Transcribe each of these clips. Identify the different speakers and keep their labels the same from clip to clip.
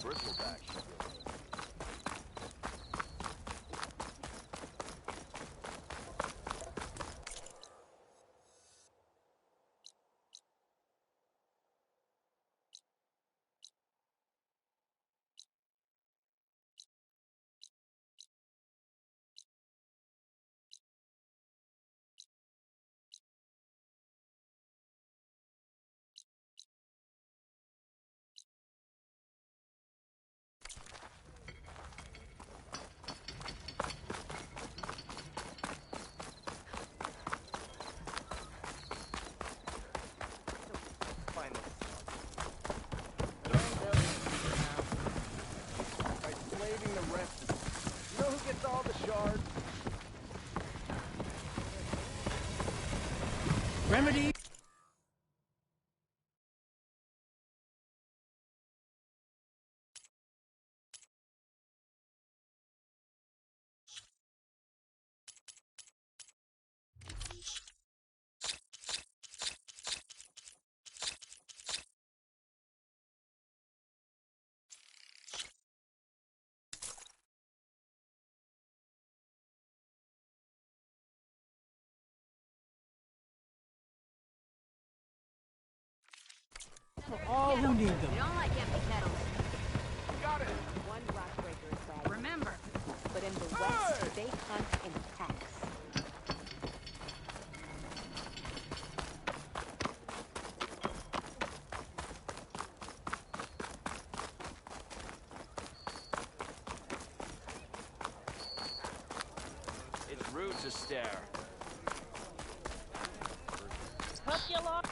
Speaker 1: Bristleback. All the shards.
Speaker 2: Remedy. For all who need them.
Speaker 3: We don't like empty kettles.
Speaker 1: Got it.
Speaker 3: One rock breaker is bad.
Speaker 4: Remember,
Speaker 3: But in the West, they hunt in packs.
Speaker 1: It's rude to stare.
Speaker 4: hook you up.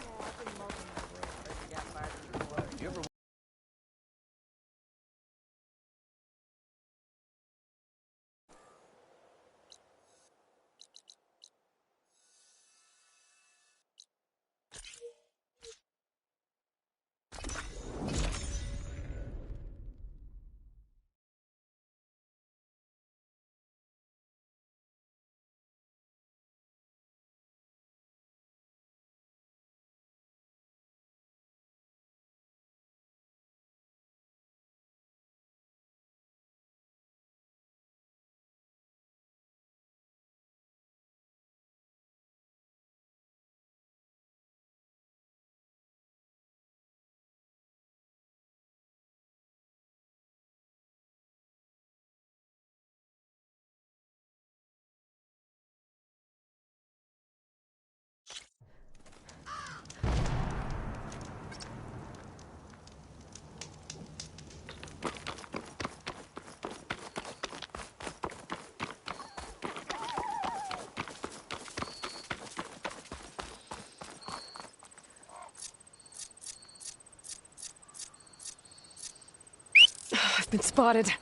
Speaker 1: You ever
Speaker 5: I've been spotted.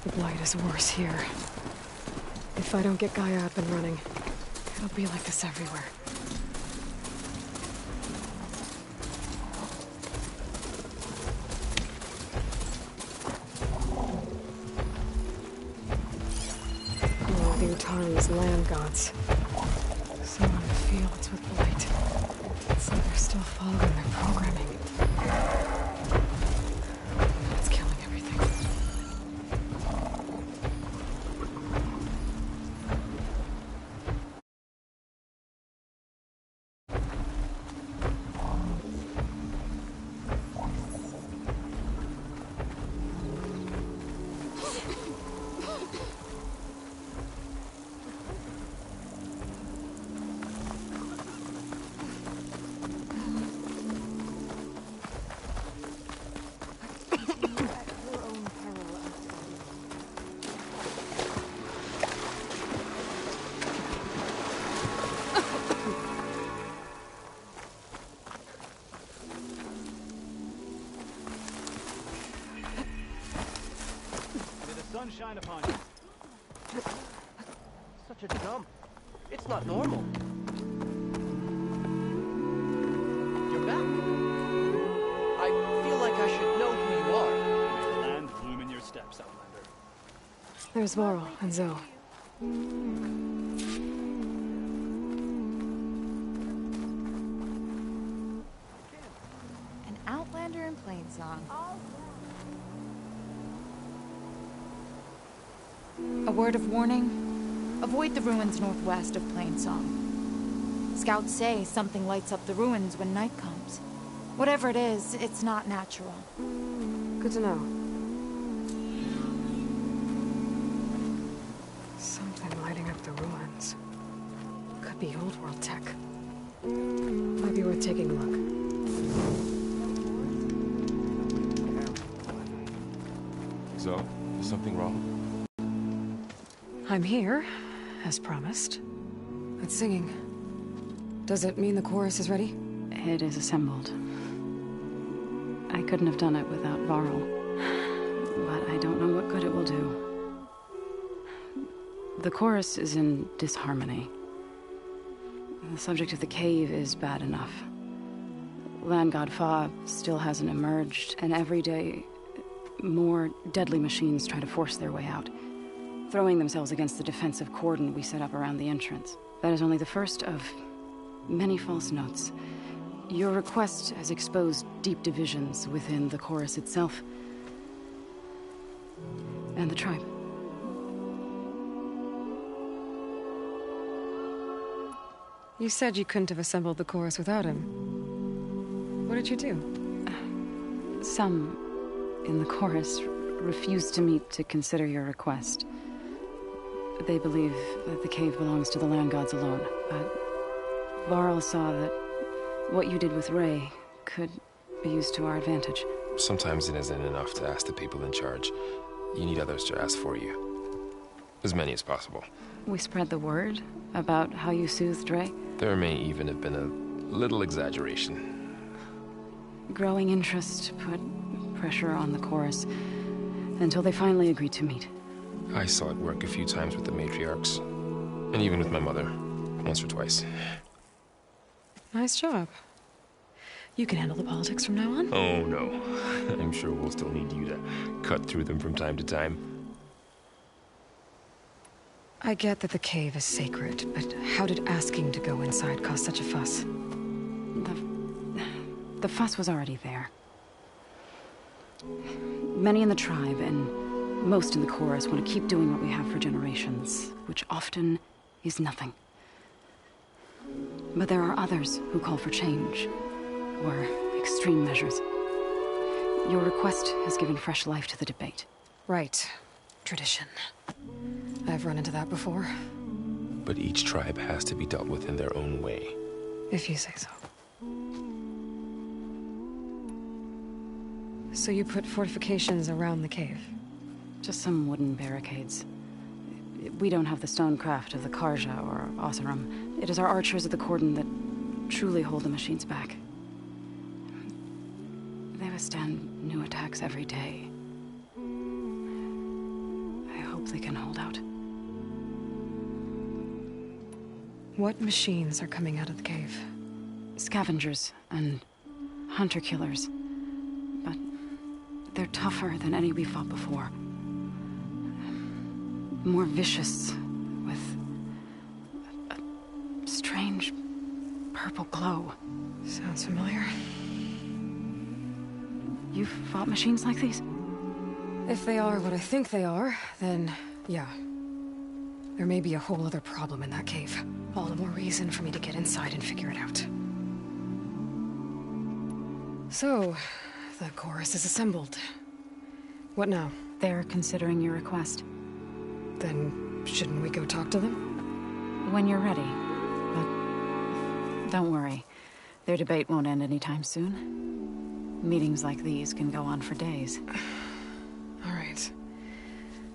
Speaker 5: The blight is worse here. If I don't get Gaia up and running, it'll be like this everywhere. Oh, the Utari's land gods. Some in the fields with blight. Some are still following their programming. It's killing everything.
Speaker 6: wrong? It's not normal. You're back. I feel like I should know who you are.
Speaker 2: May the land bloom in your steps, Outlander.
Speaker 5: There's Varl and Zoe.
Speaker 7: An Outlander in Plainsong. A word of warning. Avoid the ruins northwest of Plainsong. Scouts say something lights up the ruins when night comes. Whatever it is, it's not natural.
Speaker 5: Good to know. Something lighting up the ruins. Could be old world tech. Might be worth taking a look.
Speaker 8: So, is something wrong?
Speaker 5: I'm here, as promised. It's singing. Does it mean the chorus is ready?
Speaker 9: It is assembled. I couldn't have done it without Varl, but I don't know what good it will do. The chorus is in disharmony. The subject of the cave is bad enough. Land God Fa still hasn't emerged, and every day, more deadly machines try to force their way out, throwing themselves against the defensive cordon we set up around the entrance. That is only the first of many false notes. Your request has exposed deep divisions within the chorus itself and the tribe.
Speaker 5: You said you couldn't have assembled the chorus without him. What did you do?
Speaker 9: Some in the chorus refused to meet to consider your request. They believe that the cave belongs to the land gods alone, but Varl saw that what you did with Ray could be used to our advantage.
Speaker 8: Sometimes it isn't enough to ask the people in charge. You need others to ask for you. As many as possible.
Speaker 9: We spread the word about how you soothed Ray.
Speaker 8: There may even have been a little exaggeration.
Speaker 9: Growing interest put pressure on the chorus until they finally agreed to meet.
Speaker 8: I saw it work a few times with the matriarchs. And even with my mother. Once or twice.
Speaker 5: Nice job. You can handle the politics from now on?
Speaker 8: Oh, no. I'm sure we'll still need you to cut through them from time to time.
Speaker 5: I get that the cave is sacred, but how did asking to go inside cause such a fuss?
Speaker 9: The fuss was already there. Many in the tribe and most in the chorus want to keep doing what we have for generations, which often is nothing. But there are others who call for change, or extreme measures. Your request has given fresh life to the debate.
Speaker 5: Right. Tradition. I've run into that before.
Speaker 8: But each tribe has to be dealt with in their own way.
Speaker 5: If you say so. So you put fortifications around the cave?
Speaker 9: Just some wooden barricades. We don't have the stonecraft of the Karja or Oseram. It is our archers of the cordon that truly hold the machines back. They withstand new attacks every day. I hope they can hold out.
Speaker 5: What machines are coming out of the cave?
Speaker 9: Scavengers and hunter-killers. But they're tougher than any we fought before. More vicious, with a strange purple glow.
Speaker 5: Sounds familiar.
Speaker 9: You've fought machines like these?
Speaker 5: If they are what I think they are, then yeah. There may be a whole other problem in that cave. All the more reason for me to get inside and figure it out. So, the chorus is assembled. What now?
Speaker 9: They're considering your request.
Speaker 5: Then, shouldn't we go talk to them?
Speaker 9: When you're ready. But don't worry. Their debate won't end anytime soon. Meetings like these can go on for days.
Speaker 5: All right.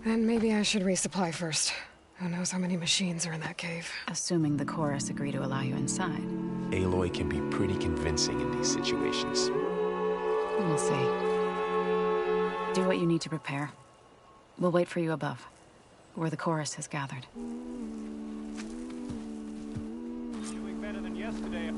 Speaker 5: Then maybe I should resupply first. Who knows how many machines are in that cave?
Speaker 9: Assuming the chorus agree to allow you inside.
Speaker 8: Aloy can be pretty convincing in these situations.
Speaker 9: We'll see. Do what you need to prepare. We'll wait for you above, where the chorus has gathered.
Speaker 2: yesterday.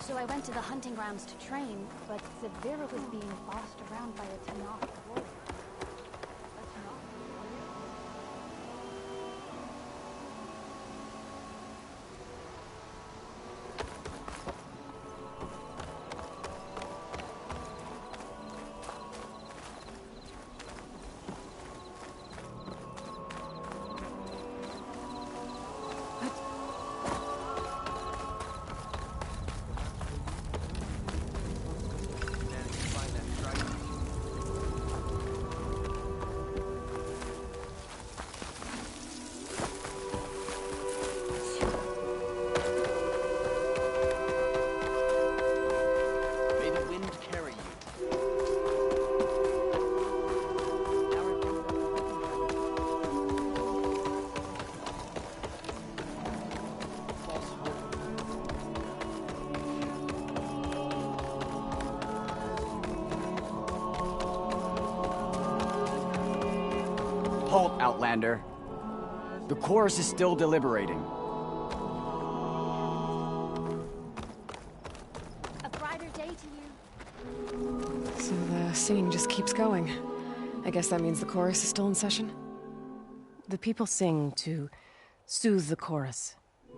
Speaker 3: So I went to the hunting grounds to train, but Severa was being bossed around by a Tanakh warrior.
Speaker 6: May the wind carry you. False hope. Halt, Outlander. The chorus is still deliberating.
Speaker 3: A brighter day to you.
Speaker 5: So the singing just keeps going. I guess that means the chorus is still in session?
Speaker 10: The people sing to soothe the chorus,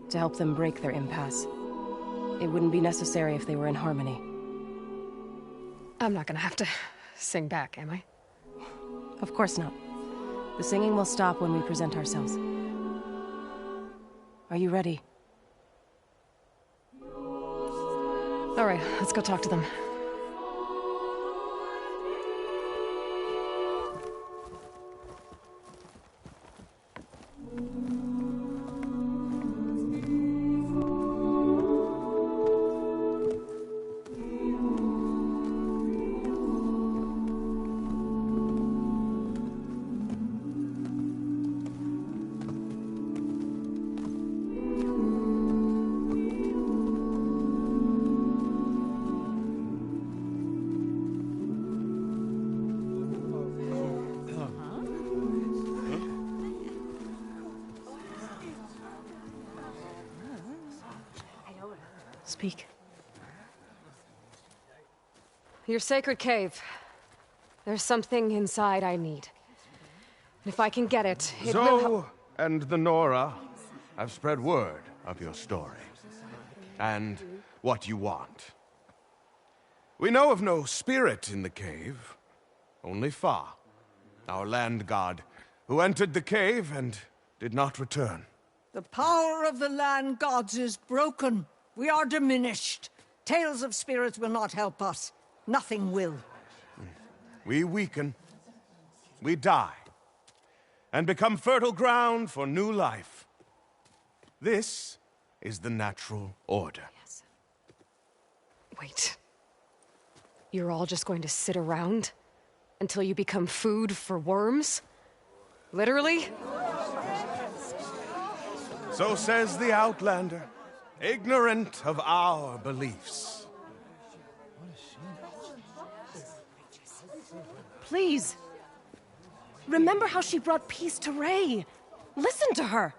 Speaker 10: to help them break their impasse. It wouldn't be necessary if they were in harmony.
Speaker 5: I'm not gonna have to sing back, am I?
Speaker 10: Of course not. The singing will stop when we present ourselves. Are you ready?
Speaker 5: All right, let's go talk to them.
Speaker 10: Speak.
Speaker 5: Your sacred cave. There's something inside I need. And if I can get it, it will help.
Speaker 11: Zoe and the Nora have spread word of your story. And what you want. We know of no spirit in the cave. Only Fa, our land god, who entered the cave and did not return.
Speaker 12: The power of the land gods is broken. We are diminished. Tales of spirits will not help us. Nothing will.
Speaker 11: We weaken. We die. And become fertile ground for new life. This is the natural order.
Speaker 5: Yes. Wait. You're all just going to sit around until you become food for worms? Literally?
Speaker 11: So says the Outlander, ignorant of our beliefs.
Speaker 10: Please. Remember how she brought peace to Ray. Listen to her.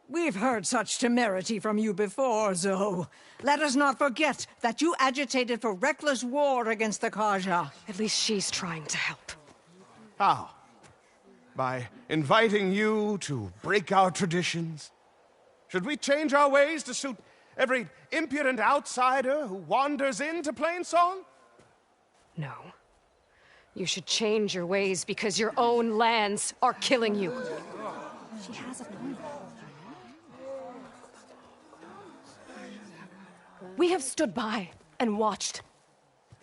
Speaker 12: We've heard such temerity from you before, Zoe. Let us not forget that you agitated for reckless war against the Kaja.
Speaker 5: At least she's trying to help.
Speaker 11: How? By inviting you to break our traditions? Should we change our ways to suit Every impudent outsider who wanders into Plainsong?
Speaker 5: No. You should change your ways because your own lands are killing you.
Speaker 3: She has a point.
Speaker 10: We have stood by and watched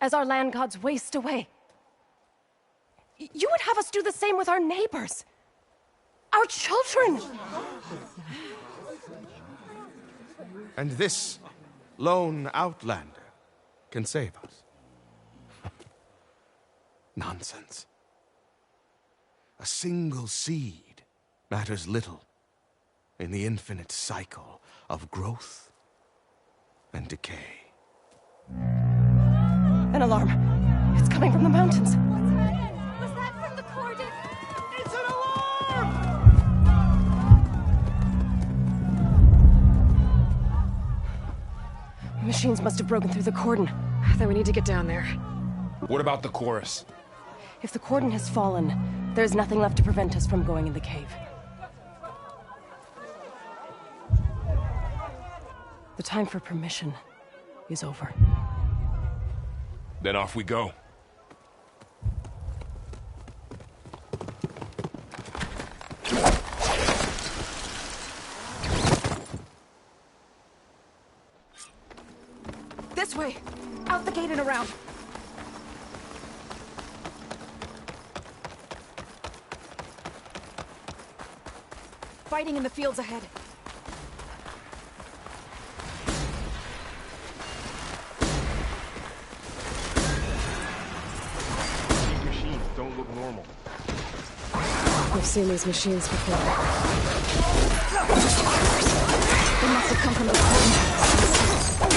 Speaker 10: as our land gods waste away. You would have us do the same with our neighbors, our children.
Speaker 11: And this lone outlander can save us. Nonsense. A single seed matters little in the infinite cycle of growth and decay.
Speaker 10: An alarm. It's coming from the mountains.
Speaker 3: Was that from the cordon?
Speaker 2: It's an alarm!
Speaker 10: Machines must have broken through the cordon.
Speaker 5: Then we need to get down there.
Speaker 8: What about the chorus?
Speaker 10: If the cordon has fallen, there's nothing left to prevent us from going in the cave. The time for permission is over.
Speaker 8: Then off we go.
Speaker 5: This way! Out the gate and around! Fighting in the fields ahead.
Speaker 8: These machines don't look normal.
Speaker 5: I've seen these machines before. They must have come from the cordon.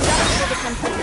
Speaker 5: That's where they come from.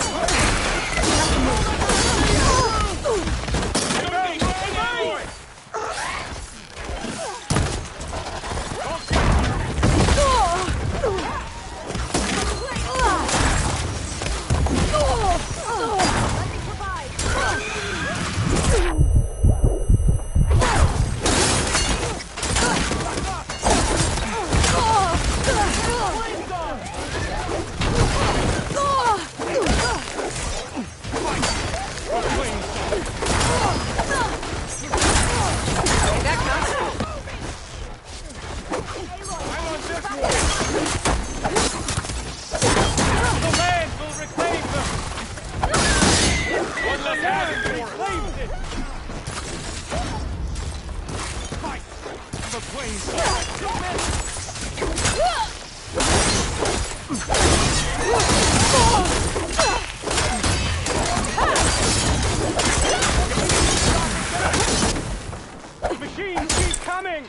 Speaker 2: Machines keep coming!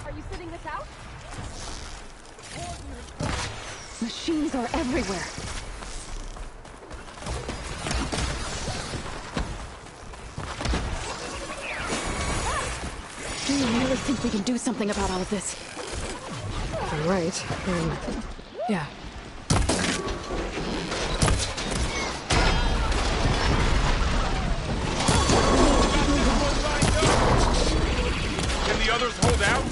Speaker 3: Are you sitting this out?
Speaker 5: Machines are everywhere.
Speaker 3: Do you really think we can do something about all of this?
Speaker 5: You're right. Yeah.
Speaker 8: Can the others hold out?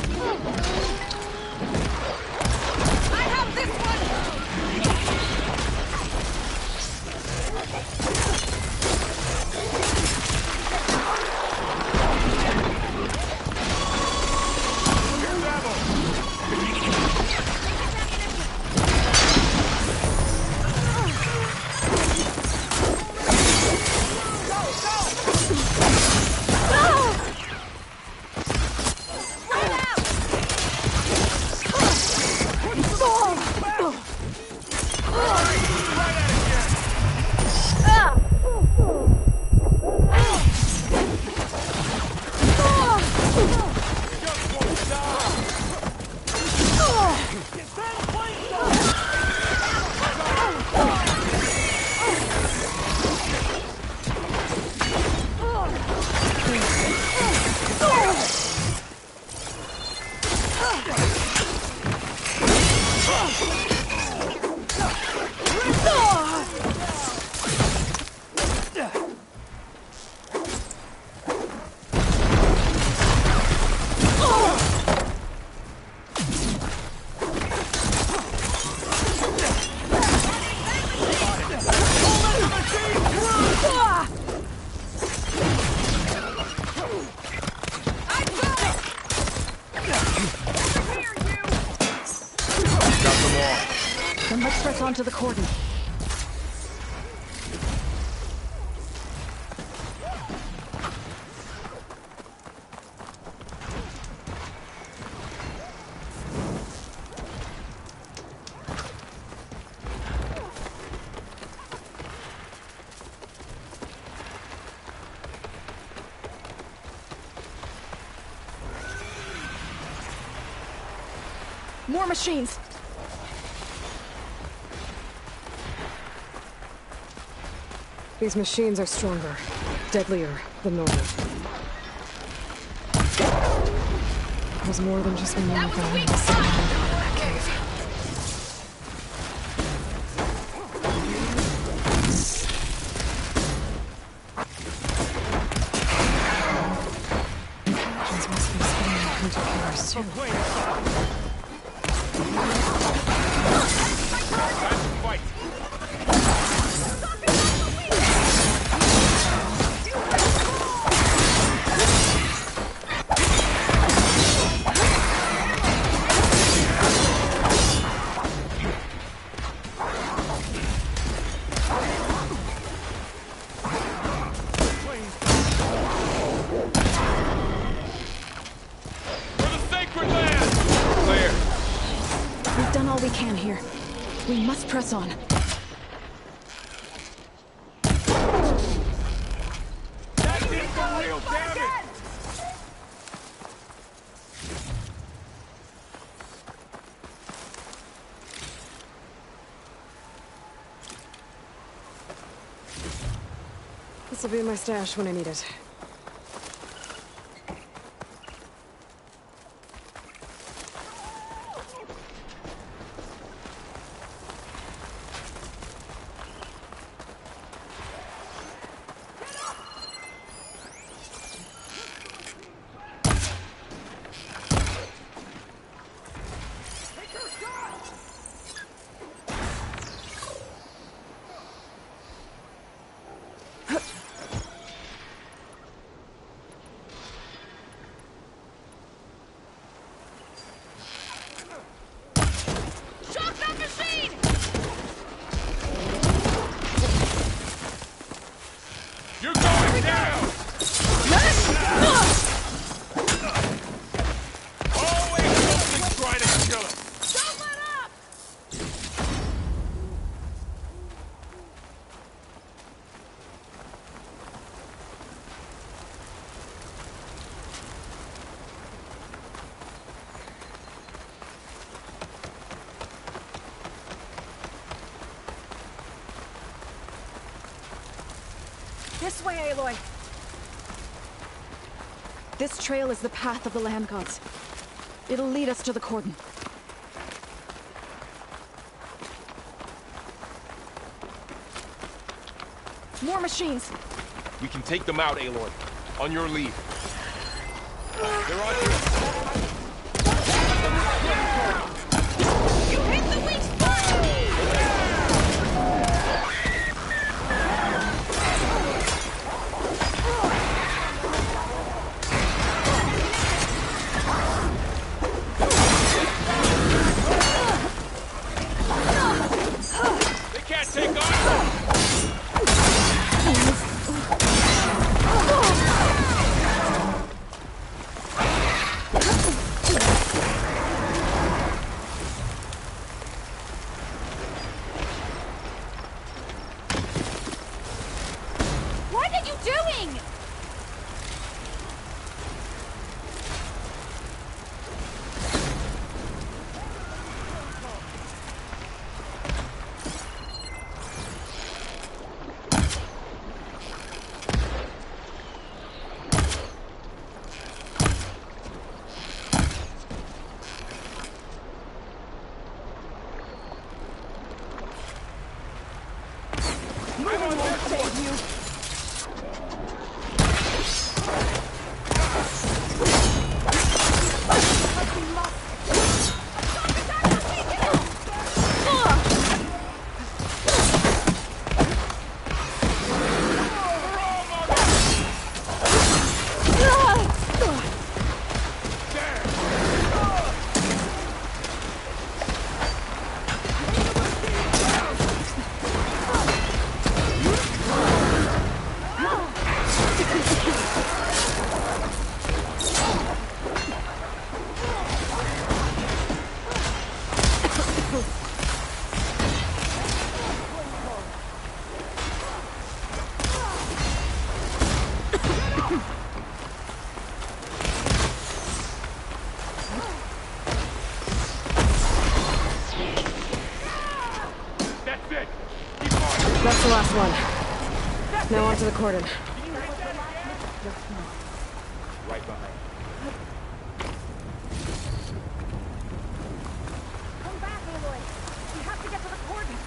Speaker 3: I have this one!
Speaker 8: Here's ammo.
Speaker 3: Run out!
Speaker 8: out them all.
Speaker 10: Then let's press on to the cordon. More machines!
Speaker 5: These machines are stronger, deadlier than normal. There's more than just one man in that cave. Intelligence must be spinning out into killers too.
Speaker 1: Fight!
Speaker 10: We've done all we can here. We must press on.
Speaker 1: That did some real damage!
Speaker 5: This'll be in my stash when I need it.
Speaker 1: You're going down! Always something trying to kill him!
Speaker 10: Don't let up! This way, Aloy! This trail is the path of the land gods. It'll lead us to the cordon. More machines!
Speaker 8: We can take them out, Aloy. On your lead.
Speaker 1: They're on you!
Speaker 10: You hit the weak spot!
Speaker 1: They can't take on!
Speaker 5: That's the last one. Now onto the cordon.
Speaker 1: Right behind.
Speaker 3: Come back, Aloy. We have to get to the cordon.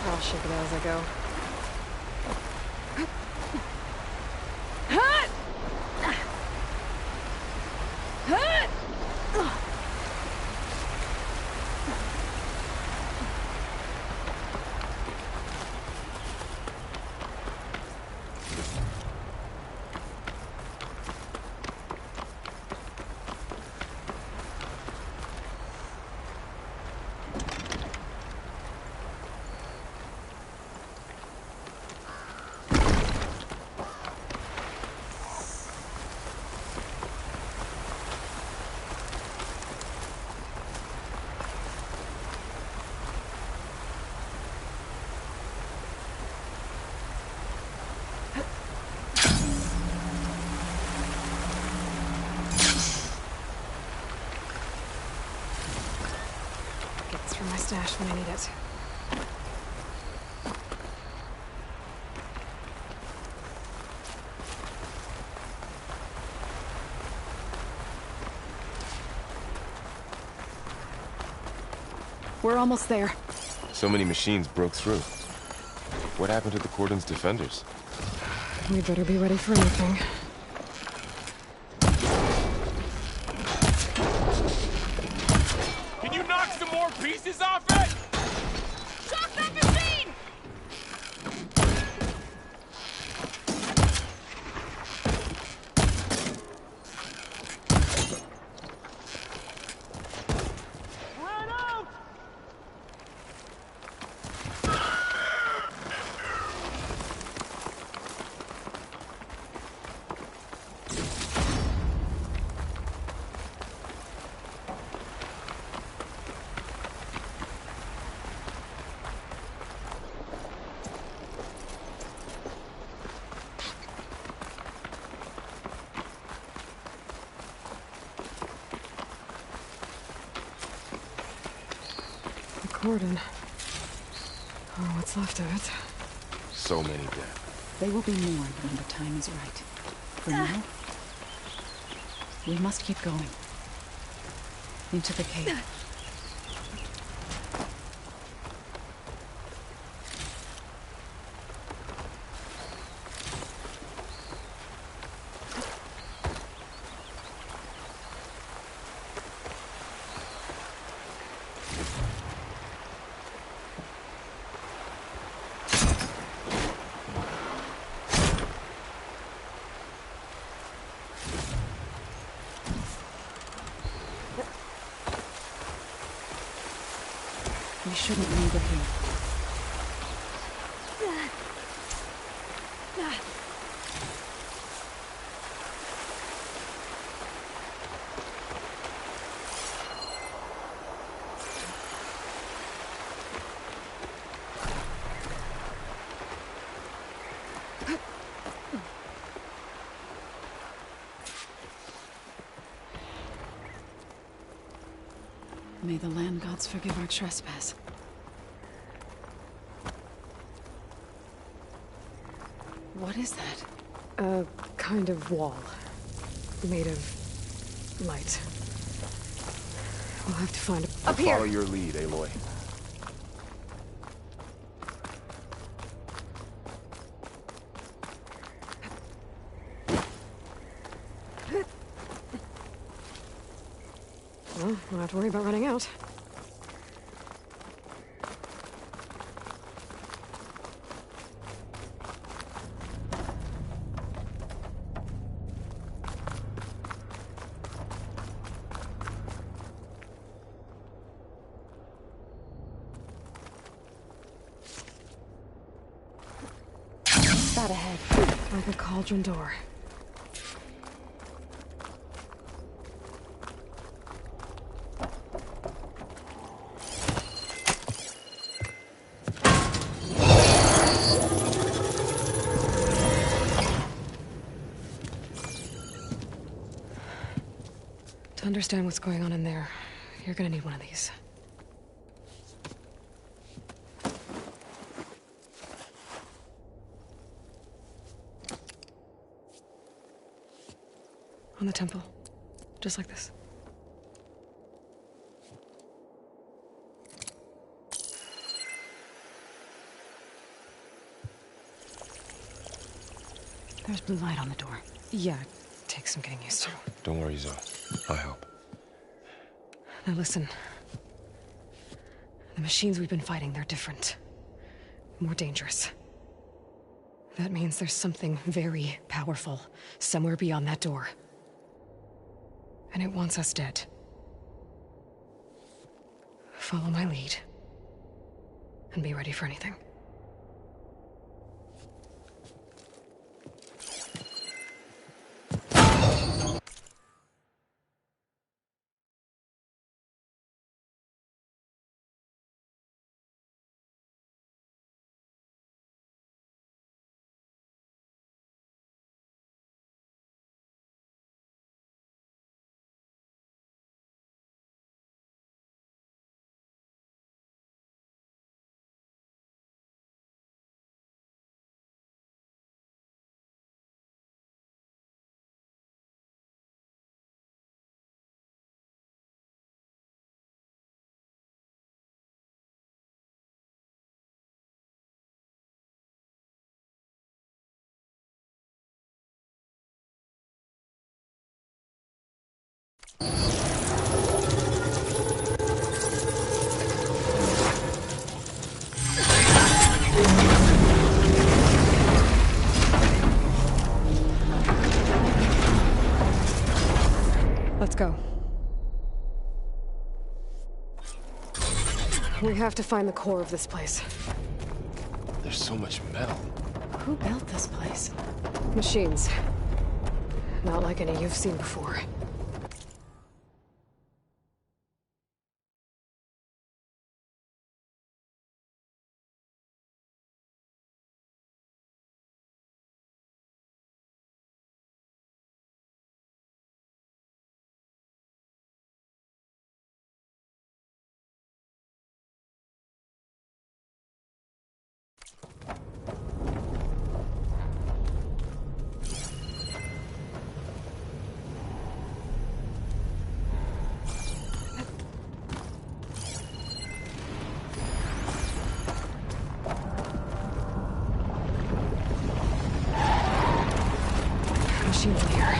Speaker 5: I'll shake it out as I go. Gets from my stash when I need it. We're almost there.
Speaker 8: So many machines broke through. What happened to the cordon's defenders?
Speaker 5: We better be ready for anything.
Speaker 1: Can you knock some more pieces off it?
Speaker 3: Shock that machine!
Speaker 2: Run out!
Speaker 5: The cordon. Oh, what's left of it.
Speaker 8: So many dead.
Speaker 9: They will be mourned when the time is right. For now, we must keep going. Into the cave. We shouldn't linger here. May the land gods forgive our trespass. What is that?
Speaker 5: A kind of wall. Made of light. We'll have to find a... Up here!
Speaker 8: Follow your lead, Aloy.
Speaker 5: Well, we'll have to worry about running out. That ahead. Like a cauldron door. To understand what's going on in there, you're gonna need one of these. On the temple. Just like this.
Speaker 9: There's blue light on the door.
Speaker 5: Yeah, it takes some getting used to.
Speaker 8: Don't worry, Zoe. I'll help.
Speaker 5: Now listen. The machines we've been fighting, they're different. More dangerous. That means there's something very powerful somewhere beyond that door. And it wants us dead. Follow my lead. And be ready for anything. Let's go. We have to find the core of this place.
Speaker 8: There's so much metal.
Speaker 9: Who built this place?
Speaker 5: Machines. Not like any you've seen before. Machines in here.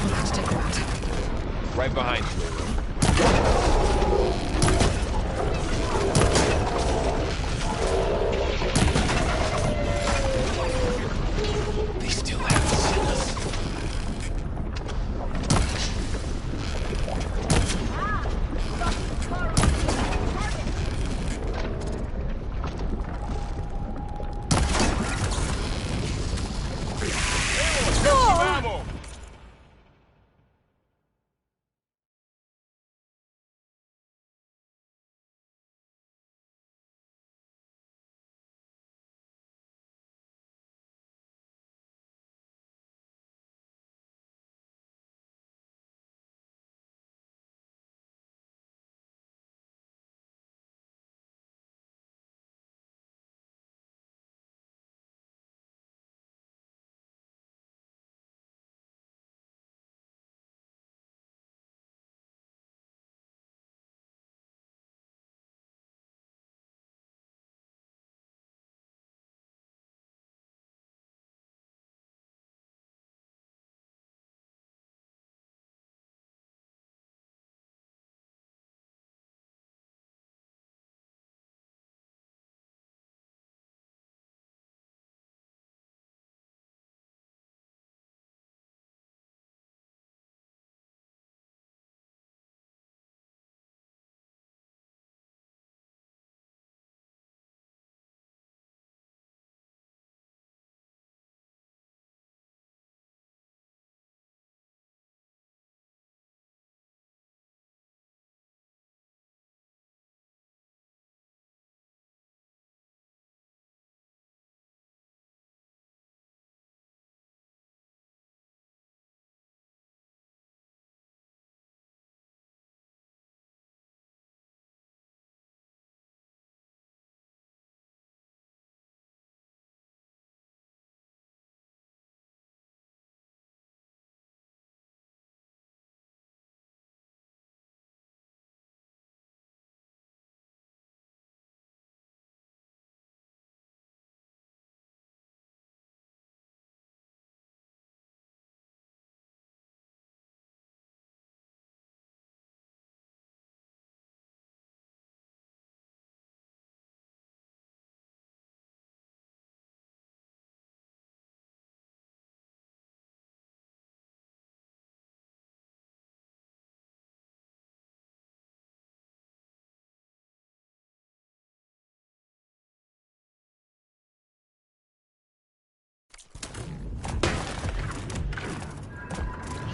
Speaker 5: We'll have to take them out.
Speaker 8: Right behind you.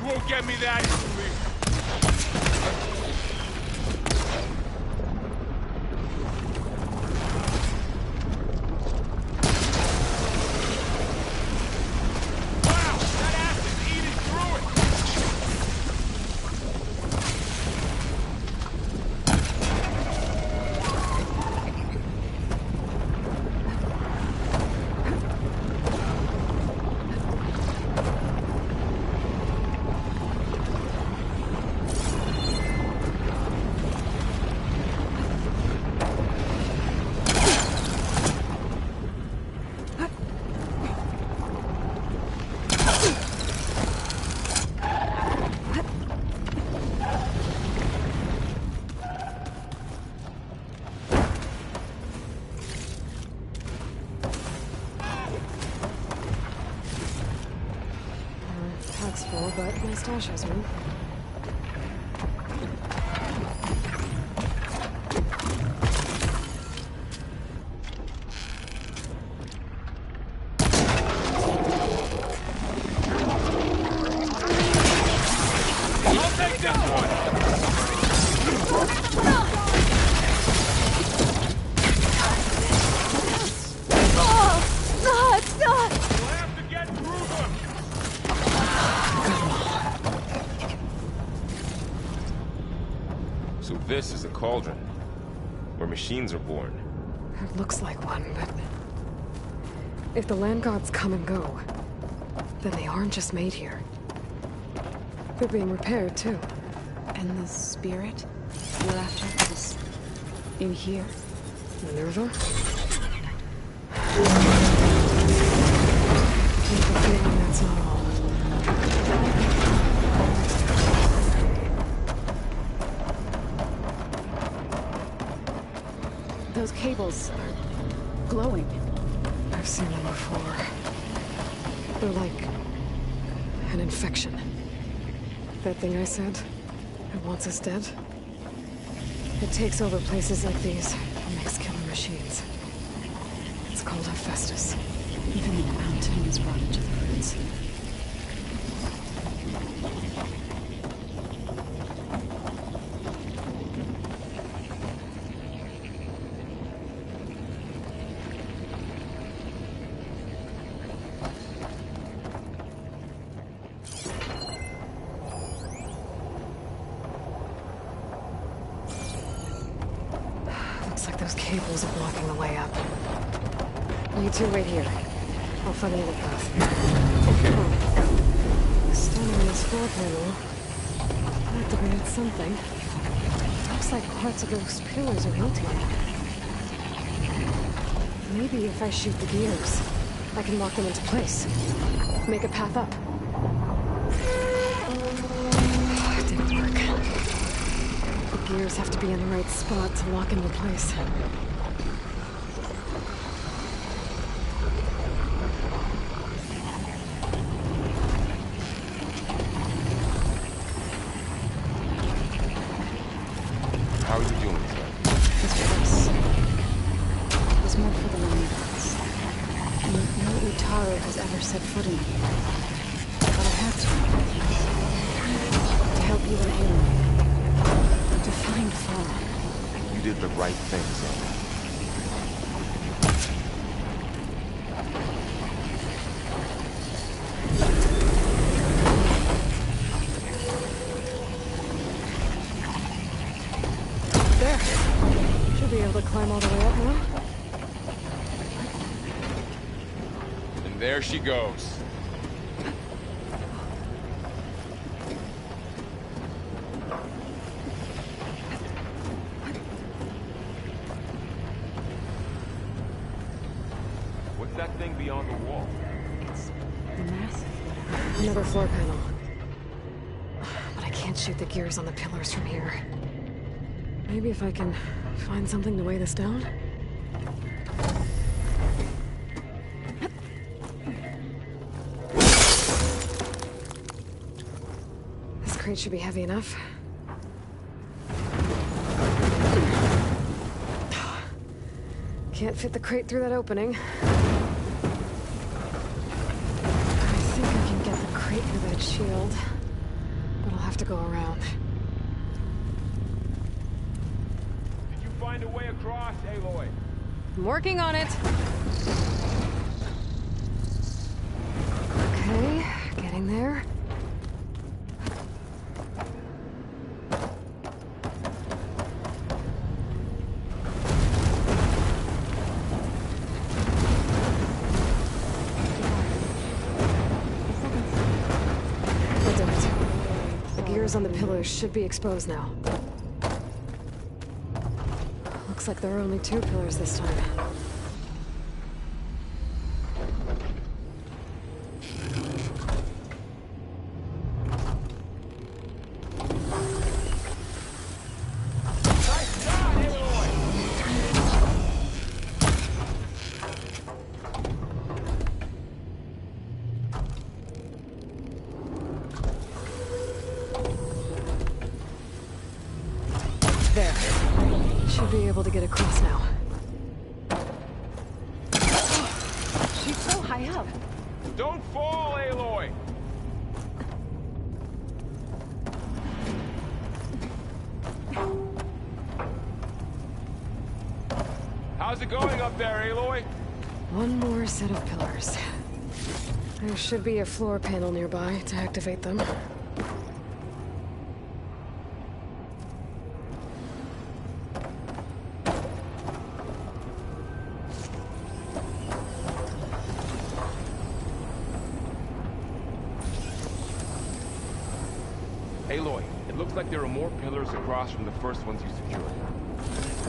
Speaker 1: won't get me that easily. Wow, that acid's eating through it.
Speaker 5: Pack's full, but my stash has room.
Speaker 1: I'll take this one. We'll have to get through them.
Speaker 8: So this is a cauldron, where machines are born.
Speaker 5: It looks like one, but... if the land gods come and go, then they aren't just made here. They're being repaired, too.
Speaker 9: And the spirit you're after is in here?
Speaker 5: Minerva? I have a feeling that's not all.
Speaker 9: Those cables are glowing.
Speaker 5: I've seen them before. They're like an infection. That thing I said, it wants us dead. It takes over places like these and makes killer machines. It's called Hephaestus.
Speaker 9: Even the mountain is rotted to the roots.
Speaker 5: Looks like those cables are blocking the way up. You two wait here. I'll find the other path. Okay. Standing on this floor panel activated something. Looks like parts of those pillars are rotating. Maybe if I shoot the gears, I can lock them into place. Make a path up. It didn't work. The gears have to be in the right spot to lock into place.
Speaker 8: How are you doing with that?
Speaker 9: This place is meant for the land gods. No Utaro has ever set foot in here. But I had to help you and Aloy. To find Fall.
Speaker 8: You did the right thing, son.
Speaker 5: There. Should be able to climb all the way up now.
Speaker 1: And there she goes. What's that thing beyond the wall?
Speaker 9: It's massive.
Speaker 5: Another floor panel. But I can't shoot the gears on the pillars from here. Maybe if I can find something to weigh this down? This crate should be heavy enough. Can't fit the crate through that opening. I think I can get the crate through that shield. to go around.
Speaker 1: Did you find a way across, Aloy?
Speaker 5: I'm working on it. Okay, getting there. On the pillars should be exposed now. Looks like there are only 2 pillars this time. Should be able to get across now.
Speaker 10: She's so high up.
Speaker 1: Don't fall, Aloy! How's it going up there, Aloy?
Speaker 5: One more set of pillars. There should be a floor panel nearby to activate them.
Speaker 1: Aloy, it looks like there are more pillars across from the first ones you secured.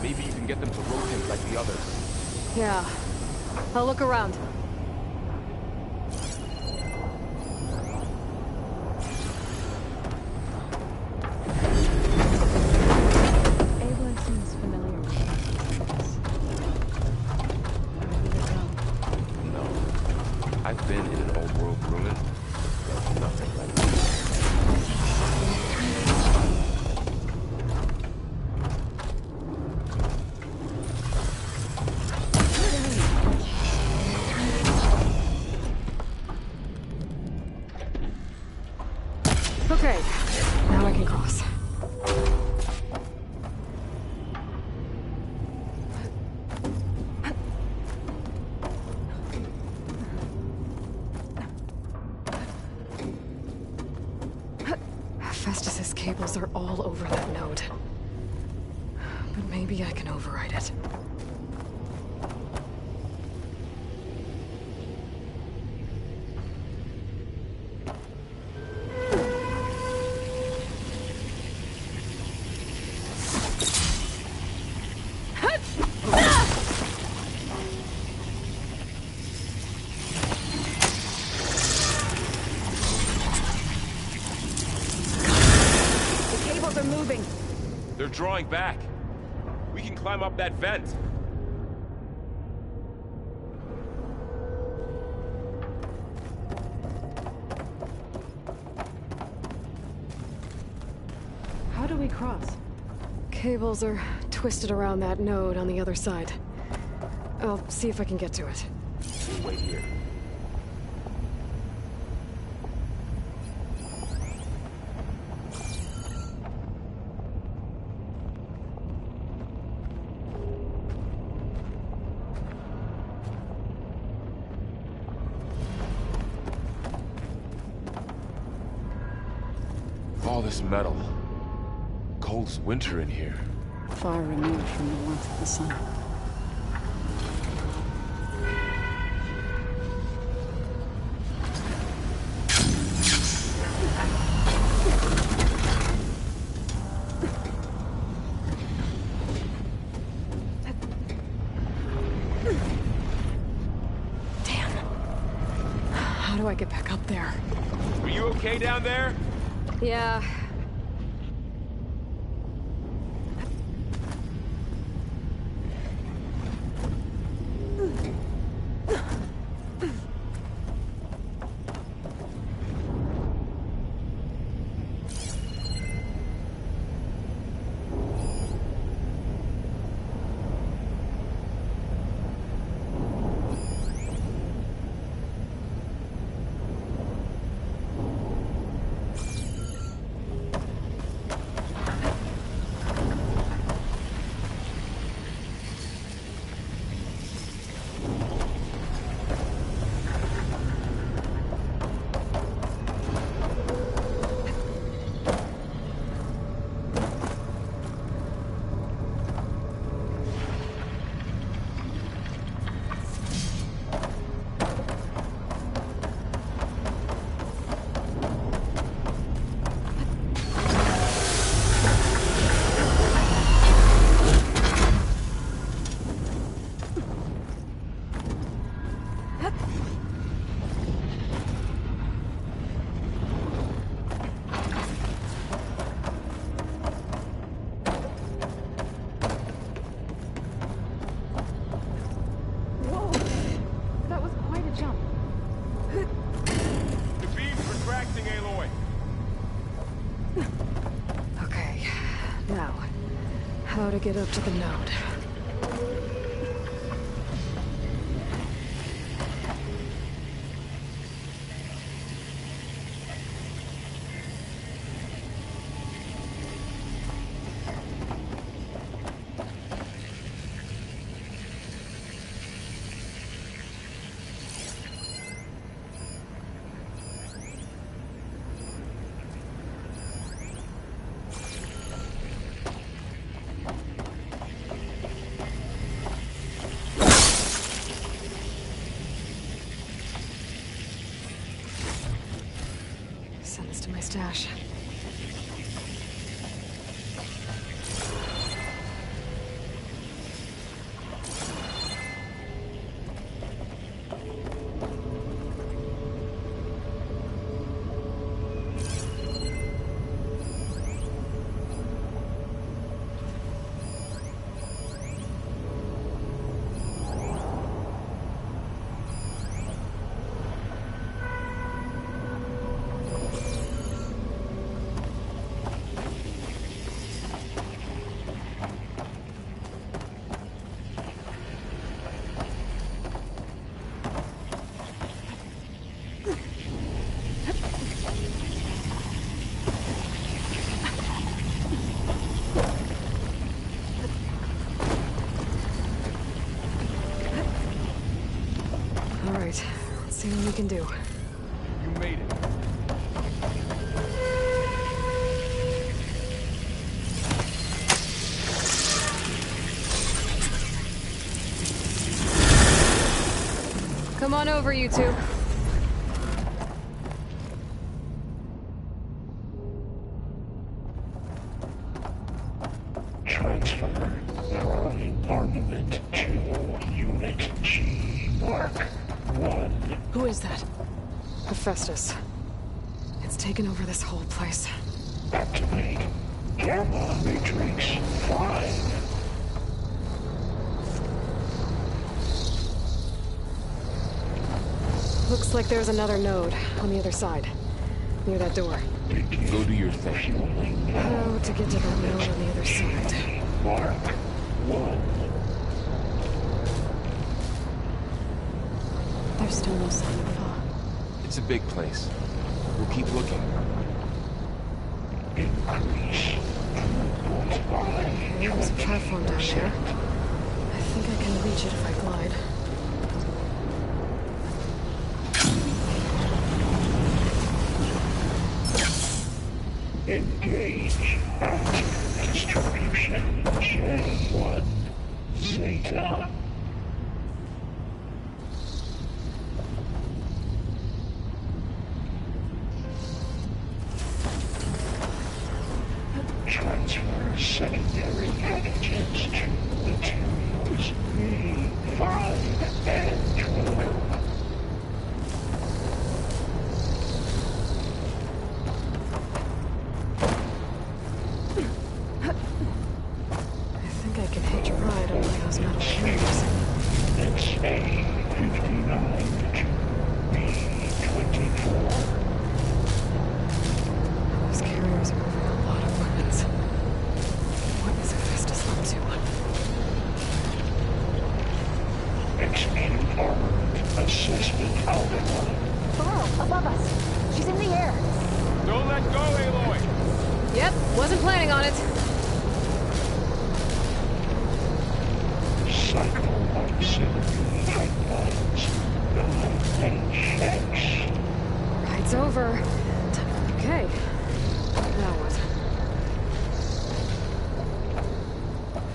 Speaker 1: Maybe you can get them to rotate like the others.
Speaker 5: Yeah. I'll look around.
Speaker 9: Aloy seems familiar with this.
Speaker 1: No. I've been in an old world ruin, but nothing like this.
Speaker 5: Okay, now I can cross. Festus's cables are all over that node. But maybe I can override it.
Speaker 1: They're drawing back. We can climb up that vent.
Speaker 9: How do we cross?
Speaker 5: Cables are twisted around that node on the other side. I'll see if I can get to it.
Speaker 1: We'll wait here. All this metal. Cold as winter in here.
Speaker 9: Far removed from the warmth of the sun.
Speaker 5: Damn. How do I get back up there?
Speaker 1: Are you okay down there?
Speaker 5: Yeah. how to get up to the node. Send this to my stash. Alright, let's see what we can do.
Speaker 1: You made it.
Speaker 5: Come on over, you two.
Speaker 13: Transfer from armament to Unit G Mark 1.
Speaker 5: Who is that? Hephaestus. It's taken over this whole place.
Speaker 13: Activate Gamma Matrix 5.
Speaker 5: Looks like there's another node on the other side, near that door.
Speaker 1: Go do your thing.
Speaker 5: How to get to that node on the other side?
Speaker 13: Mark 1.
Speaker 9: There's still no sign of Thaw.
Speaker 1: It's a big place. We'll keep looking.
Speaker 13: Increase.
Speaker 5: Okay, there's a platform down there. I think I can reach it if I glide.
Speaker 13: Engage active distribution J1 Zeta. Transfer secondary antigens to materials B5 and 12.
Speaker 5: I can hitch a ride on one of those metal carriers.
Speaker 13: XA-59 to B-24.
Speaker 5: Those carriers are moving a lot of weapons. What is Hephaestus up to?
Speaker 13: Execute armament assessment outline.
Speaker 3: Burrow, above us. She's in the air.
Speaker 1: Don't let go, Aloy!
Speaker 5: Yep, wasn't planning on it.
Speaker 13: Cycle auxiliary pipelines. 9HX.
Speaker 5: Ride's over. Okay. Now what?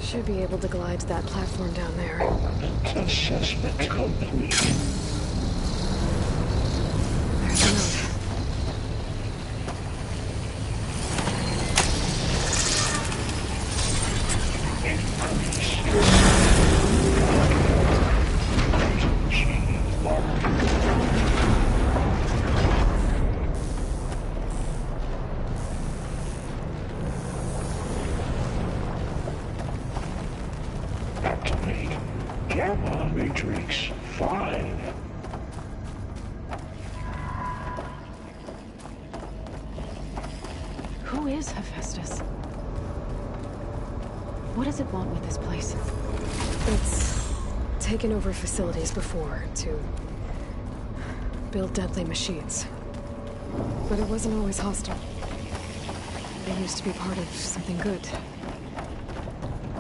Speaker 5: Should be able to glide to that platform down there.
Speaker 13: Armament assessment complete.
Speaker 5: There's a note.
Speaker 13: Activate Gamma Matrix 5.
Speaker 9: Who is Hephaestus? What does it want with this place?
Speaker 5: It's taken over facilities before to build deadly machines. But it wasn't always hostile. It used to be part of something good.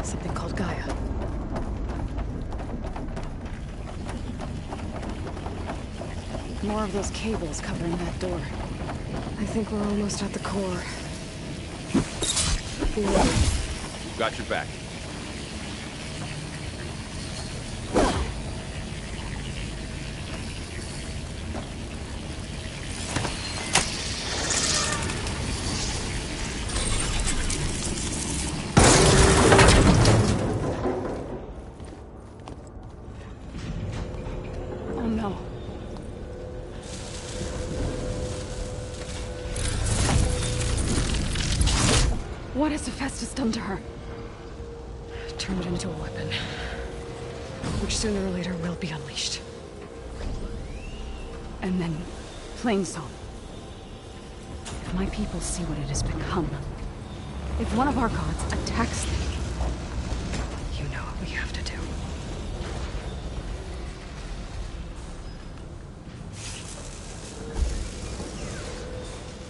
Speaker 5: Something called Gaia.
Speaker 9: More of those cables covering that door.
Speaker 5: I think we're almost at the core.
Speaker 1: Got your back.
Speaker 9: Oh no. What has Hephaestus done to her?
Speaker 5: Turned it into a weapon. Which sooner or later will be unleashed.
Speaker 9: And then, Plainsong. If my people see what it has become, if one of our gods attacks them,
Speaker 5: you know what we have to do.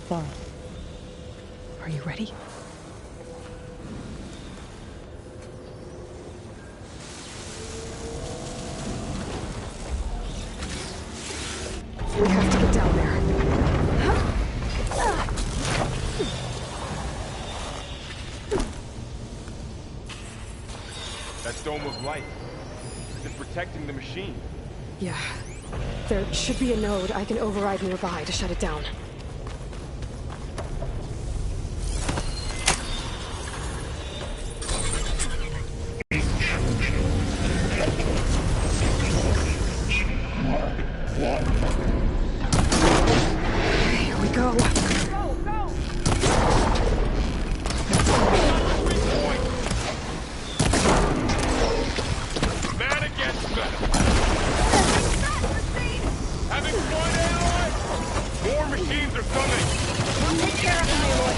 Speaker 9: Varl,
Speaker 5: are you ready? We have to get down there.
Speaker 1: That dome of light. Is it protecting the machine?
Speaker 5: Yeah. There should be a node I can override nearby to shut it down. Here we go.
Speaker 1: Man against man. Having fun, Aloy? More machines are coming.
Speaker 10: We'll take care of them, Aloy.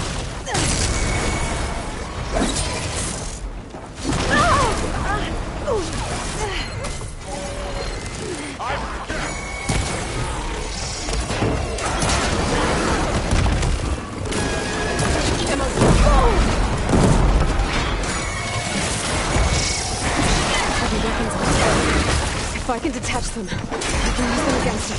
Speaker 5: Heavy weapons on its own. If I can detach them, I can use them against it.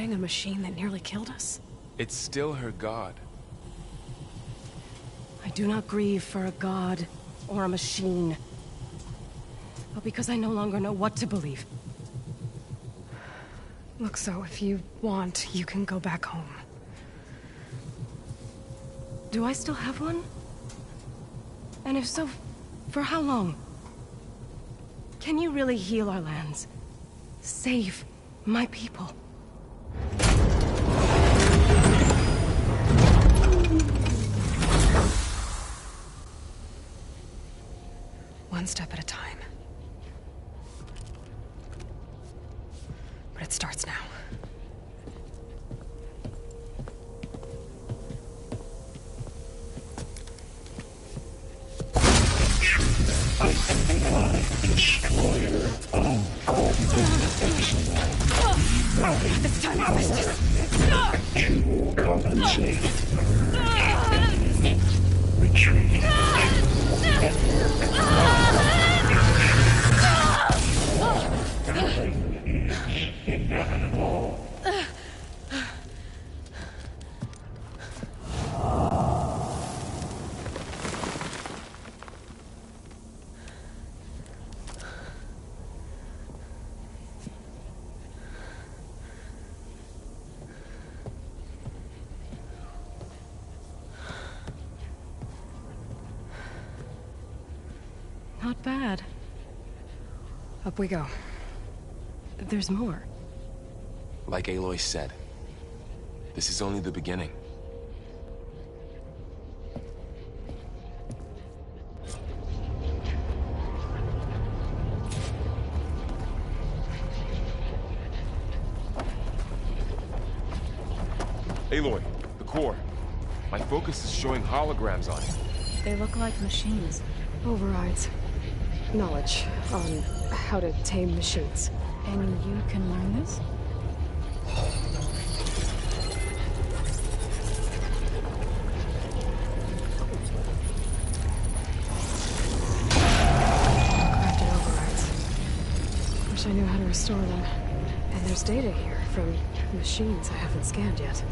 Speaker 5: mourning a machine that nearly killed us?
Speaker 1: It's still her god.
Speaker 10: I do not grieve for a god or a machine, but because I no longer know what to believe.
Speaker 5: Look, so if you want, you can go back home.
Speaker 10: Do I still have one? And if so, for how long? Can you really heal our lands? Save my people?
Speaker 5: One step at a time. But it starts now.
Speaker 13: Destroyer
Speaker 5: This time I missed it.
Speaker 13: to compensate. Retreat. Nothing is inevitable.
Speaker 10: Not bad.
Speaker 5: Up we go.
Speaker 10: There's more.
Speaker 8: Like Aloy said, this is only the beginning.
Speaker 1: Aloy, the core. My focus is showing holograms on it.
Speaker 7: They look like machines.
Speaker 5: Overrides. Knowledge on how to tame machines.
Speaker 7: And you can learn this?
Speaker 5: Crafted overrides. Wish I knew how to restore them. And there's data here from machines I haven't scanned yet.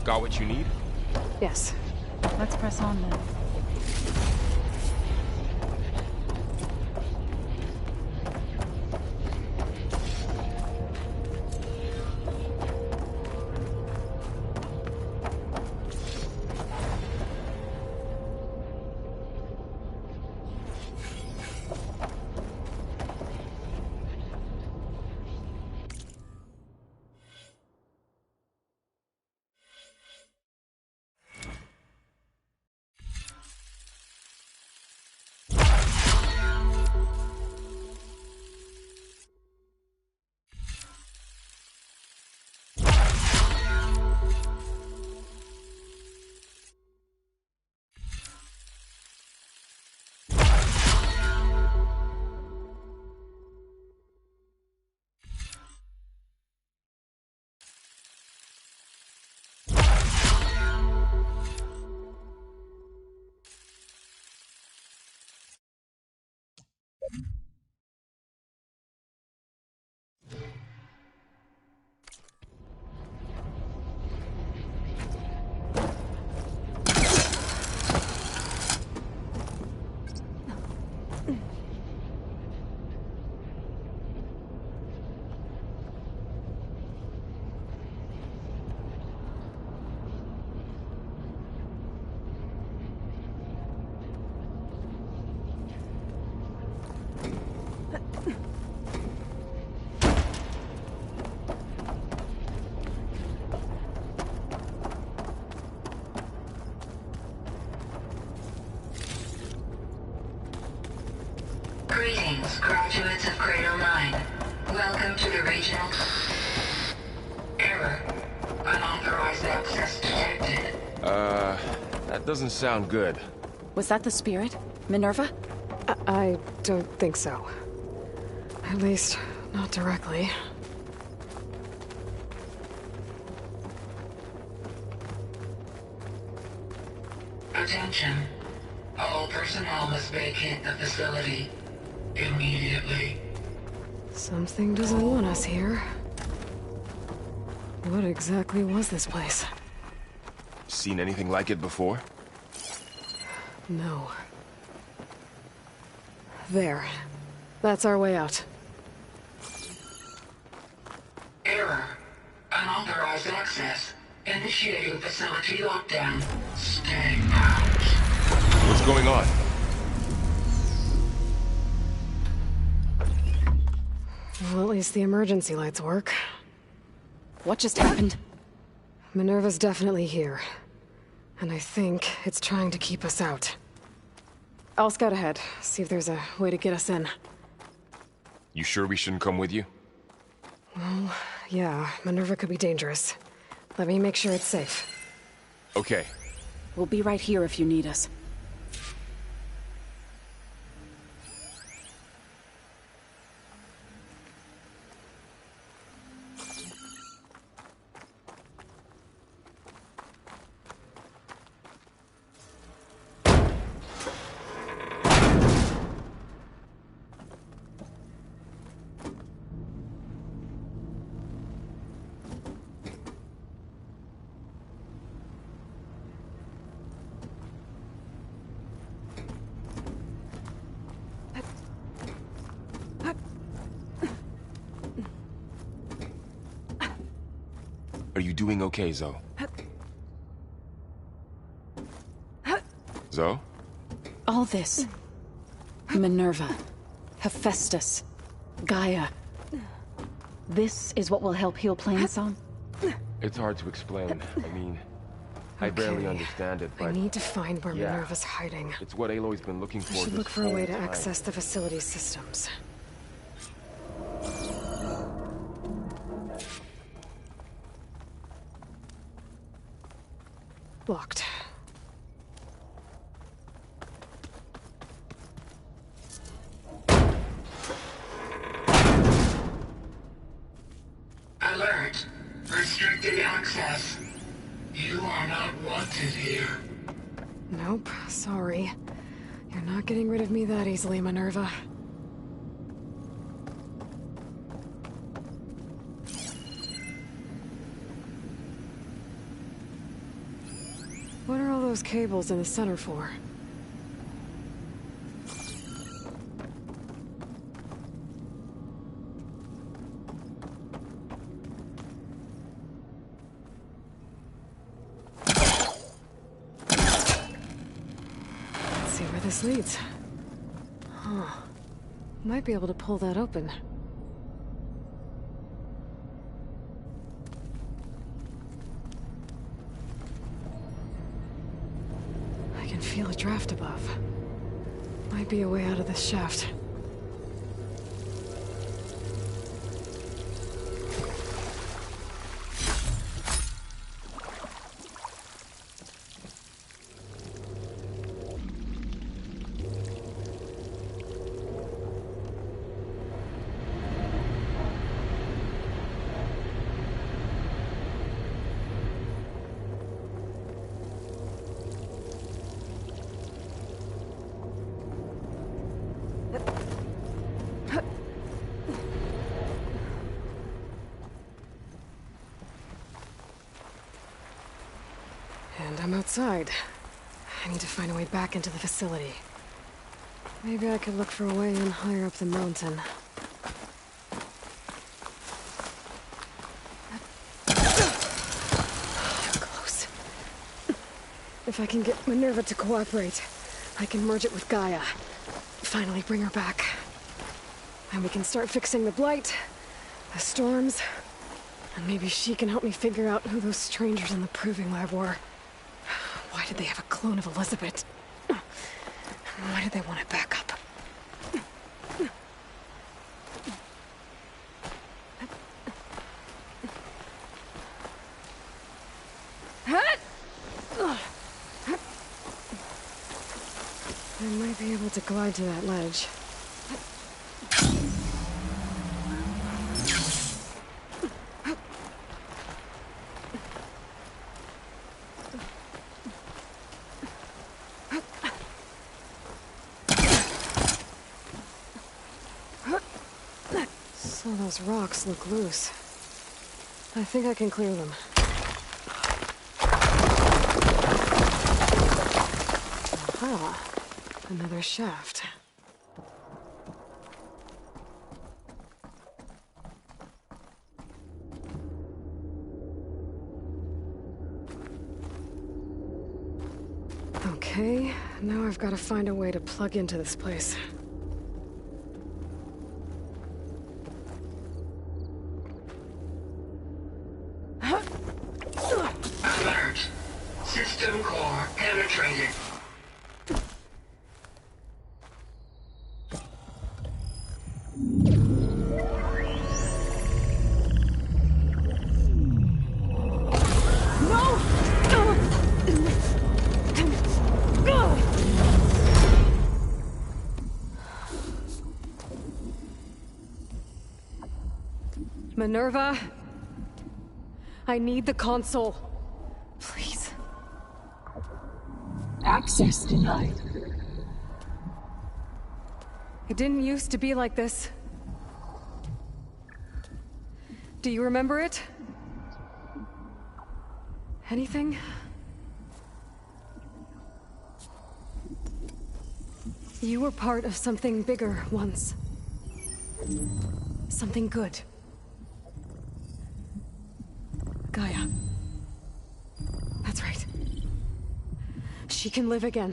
Speaker 1: Got what you need?
Speaker 5: Yes.
Speaker 7: Let's press on then.
Speaker 14: Greetings, graduates of Cradle 9. Welcome to the regional... Error. Unauthorized access detected.
Speaker 1: That doesn't sound good.
Speaker 10: Was that the spirit? Minerva?
Speaker 5: I don't think so. At least, not directly.
Speaker 14: Attention. All personnel must vacate the facility immediately.
Speaker 5: Something doesn't want us here. What exactly was this place?
Speaker 1: Seen anything like it before?
Speaker 5: No. There. That's our way out.
Speaker 14: Error. Unauthorized access. Initiating facility lockdown. Stay out.
Speaker 1: What's going on?
Speaker 5: Well, at least the emergency lights work.
Speaker 9: What just happened?
Speaker 5: Minerva's definitely here. And I think it's trying to keep us out. I'll scout ahead, see if there's a way to get us in.
Speaker 1: You sure we shouldn't come with you?
Speaker 5: Well, yeah, Minerva could be dangerous. Let me make sure it's safe.
Speaker 1: Okay.
Speaker 9: We'll be right here if you need us.
Speaker 1: Are you doing okay, Zoe? Zoe?
Speaker 9: All this. Minerva. Hephaestus. Gaia. This is what will help heal Plainsong?
Speaker 1: It's hard to explain. I mean, I barely
Speaker 5: Okay.
Speaker 1: understand it, but
Speaker 5: I need to find where
Speaker 1: yeah.
Speaker 5: Minerva's hiding.
Speaker 1: It's what Aloy's been looking for
Speaker 5: I should
Speaker 1: this
Speaker 5: look for a way
Speaker 1: whole
Speaker 5: to
Speaker 1: time.
Speaker 5: access the facility systems. Locked.
Speaker 14: Alert. Restricted access. You are not wanted here.
Speaker 5: Nope, sorry. You're not getting rid of me that easily, Minerva. What are all those cables in the center for? Let's see where this leads. Huh. Might be able to pull that open. I can feel a draft above. Might be a way out of this shaft. And I'm outside. I need to find a way back into the facility. Maybe I could look for a way in higher up the mountain. Close. If I can get Minerva to cooperate, I can merge it with Gaia. Finally bring her back. And we can start fixing the blight, the storms, and maybe she can help me figure out who those strangers in the proving lab were. Why did they have a clone of Elizabeth? Why did they want it back up? I might be able to glide to that ledge. Some of those rocks look loose. I think I can clear them. Aha. Another shaft. Okay, now I've got to find a way to plug into this place.
Speaker 14: Alert! System core penetrated.
Speaker 5: Minerva, I need the console. Please.
Speaker 15: Access denied.
Speaker 5: It didn't used to be like this. Do you remember it? Anything? You were part of something bigger once. Something good. Gaia. That's right. She can live again.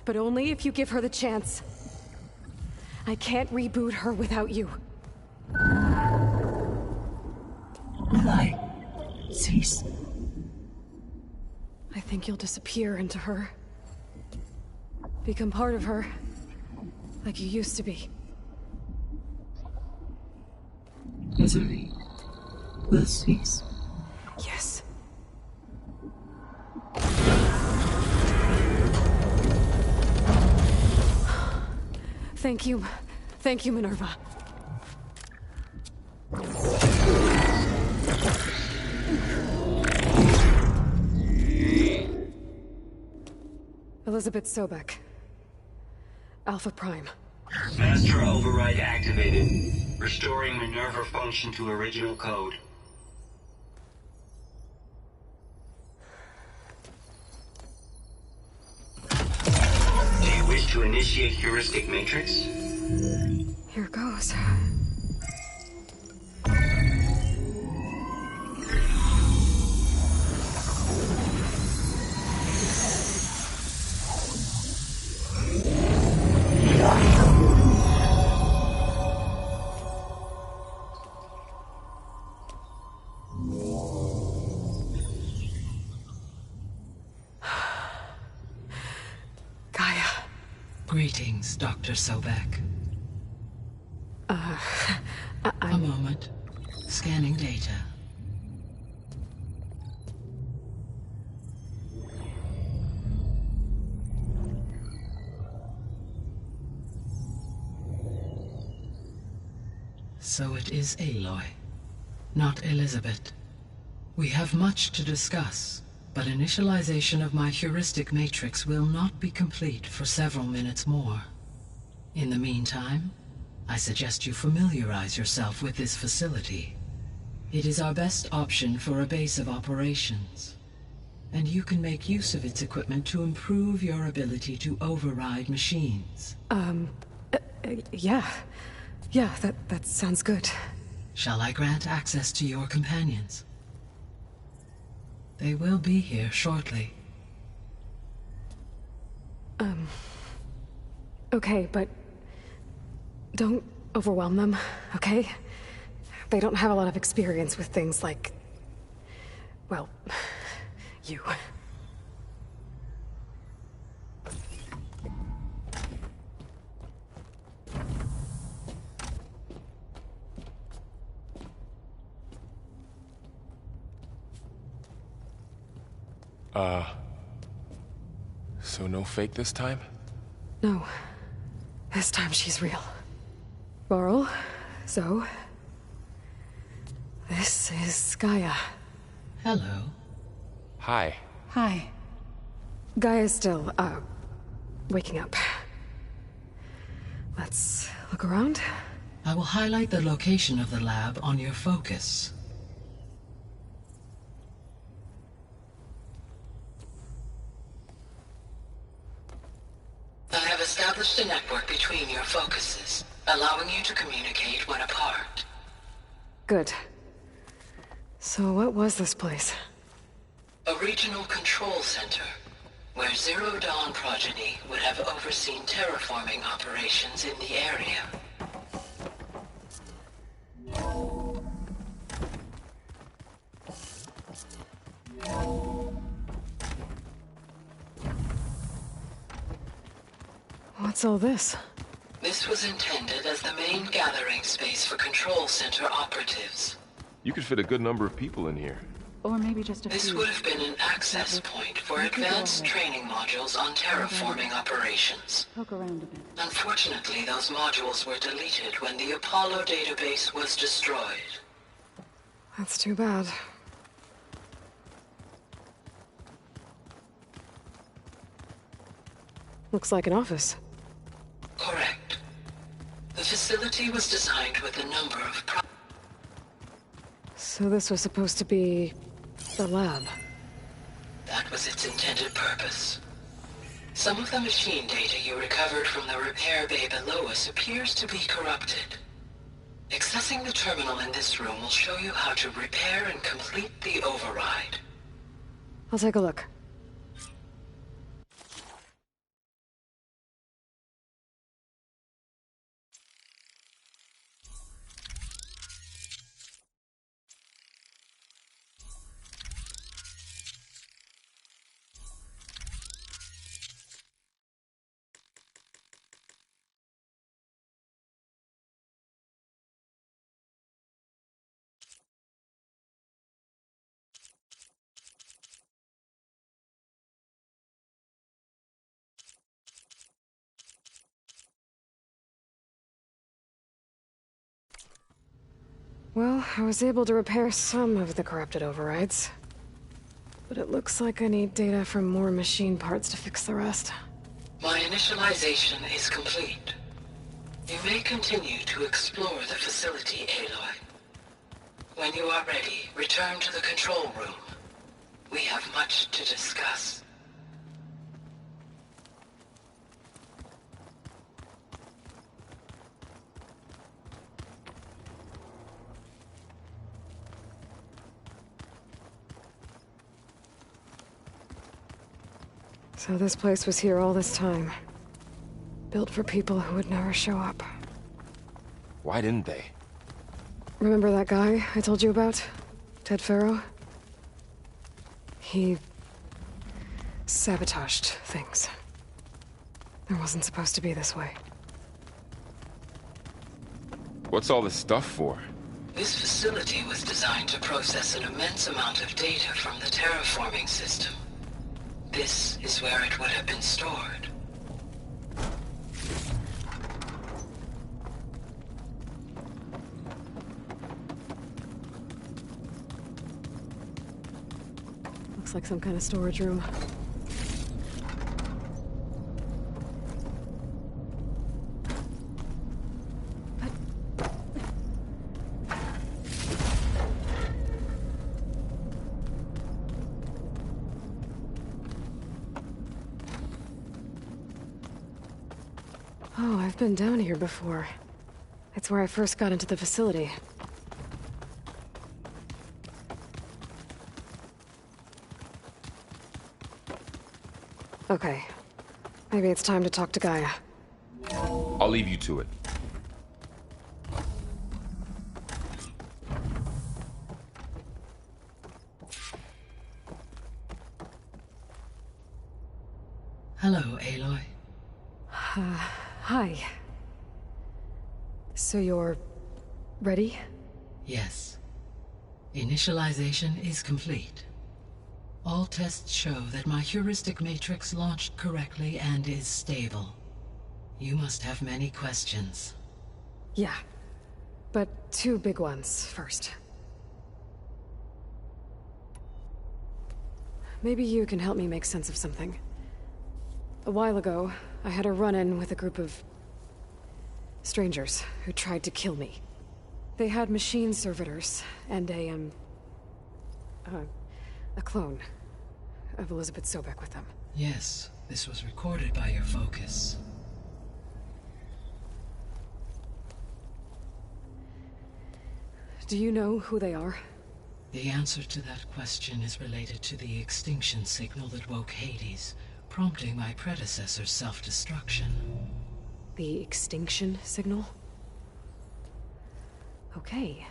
Speaker 5: But only if you give her the chance. I can't reboot her without you.
Speaker 15: Lie. Cease.
Speaker 5: I think you'll disappear into her. Become part of her. Like you used to be.
Speaker 15: Misery will cease.
Speaker 5: Yes. Thank you. Thank you, Minerva. Elizabeth Sobek. Alpha Prime.
Speaker 16: Master override activated. Restoring Minerva function to original code. Do you wish to initiate heuristic matrix?
Speaker 5: Here goes.
Speaker 15: Greetings, Dr. Sobek. A moment. Scanning data. So it is Aloy, not Elizabeth. We have much to discuss, but initialization of my heuristic matrix will not be complete for several minutes more. In the meantime, I suggest you familiarize yourself with this facility. It is our best option for a base of operations, and you can make use of its equipment to improve your ability to override machines.
Speaker 5: Yeah. Yeah, that sounds good.
Speaker 15: Shall I grant access to your companions? They will be here shortly.
Speaker 5: Okay, but don't overwhelm them, okay? They don't have a lot of experience with things like, well, you.
Speaker 1: So no fake this time?
Speaker 5: No. This time she's real. Varl, Zoe. This is Gaia.
Speaker 15: Hello.
Speaker 1: Hi.
Speaker 7: Hi.
Speaker 5: Gaia's still, waking up. Let's look around.
Speaker 15: I will highlight the location of the lab on your focus.
Speaker 17: I have established a network between your focuses, allowing you to communicate when apart.
Speaker 5: Good. So what was this place?
Speaker 17: A regional control center, where Zero Dawn progeny would have overseen terraforming operations in the area.
Speaker 5: What's all this?
Speaker 17: This was intended as the main gathering space for control center operatives.
Speaker 1: You could fit a good number of people in here.
Speaker 9: Or maybe just a few.
Speaker 17: This would have been an access point for advanced training modules on terraforming operations.
Speaker 9: Poke around a bit.
Speaker 17: Unfortunately, those modules were deleted when the Apollo database was destroyed.
Speaker 5: That's too bad. Looks like an office.
Speaker 17: Correct. The facility was designed with a number of
Speaker 5: So this was supposed to be the lab.
Speaker 17: That was its intended purpose. Some of the machine data you recovered from the repair bay below us appears to be corrupted. Accessing the terminal in this room will show you how to repair and complete the override.
Speaker 5: I'll take a look. Well, I was able to repair some of the corrupted overrides. But it looks like I need data from more machine parts to fix the rest.
Speaker 17: My initialization is complete. You may continue to explore the facility, Aloy. When you are ready, return to the control room. We have much to discuss.
Speaker 5: So this place was here all this time. Built for people who would never show up.
Speaker 1: Why didn't they?
Speaker 5: Remember that guy I told you about? Ted Farrow? He sabotaged things. It wasn't supposed to be this way.
Speaker 1: What's all this stuff for?
Speaker 17: This facility was designed to process an immense amount of data from the terraforming system. This is where it would have been stored.
Speaker 5: Looks like some kind of storage room. Oh, I've been down here before. It's where I first got into the facility. Okay. Maybe it's time to talk to Gaia.
Speaker 1: I'll leave you to it.
Speaker 15: Hello, Aloy.
Speaker 5: Hi. So you're ready?
Speaker 15: Yes. Initialization is complete. All tests show that my heuristic matrix launched correctly and is stable. You must have many questions.
Speaker 5: Yeah. But two big ones first. Maybe you can help me make sense of something. A while ago, I had a run-in with a group of Strangers who tried to kill me. They had machine servitors and a clone of Elizabeth Sobek with them.
Speaker 15: Yes, this was recorded by your focus.
Speaker 5: Do you know who they are?
Speaker 15: The answer to that question is related to the extinction signal that woke Hades, prompting my predecessor's self-destruction.
Speaker 5: The extinction signal? Okay,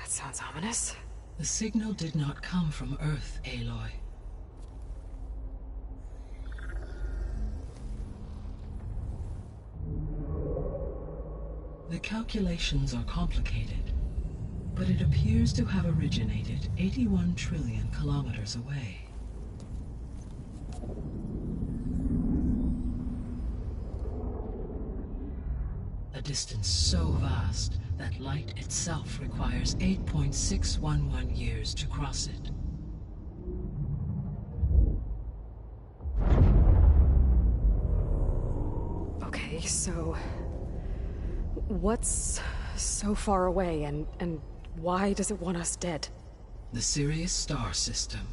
Speaker 5: that sounds ominous.
Speaker 15: The signal did not come from Earth, Aloy. The calculations are complicated, but it appears to have originated 81 trillion kilometers away. A distance so vast that light itself requires 8.611 years to cross it.
Speaker 5: Okay, so... what's so far away, and why does it want us dead?
Speaker 15: The Sirius star system.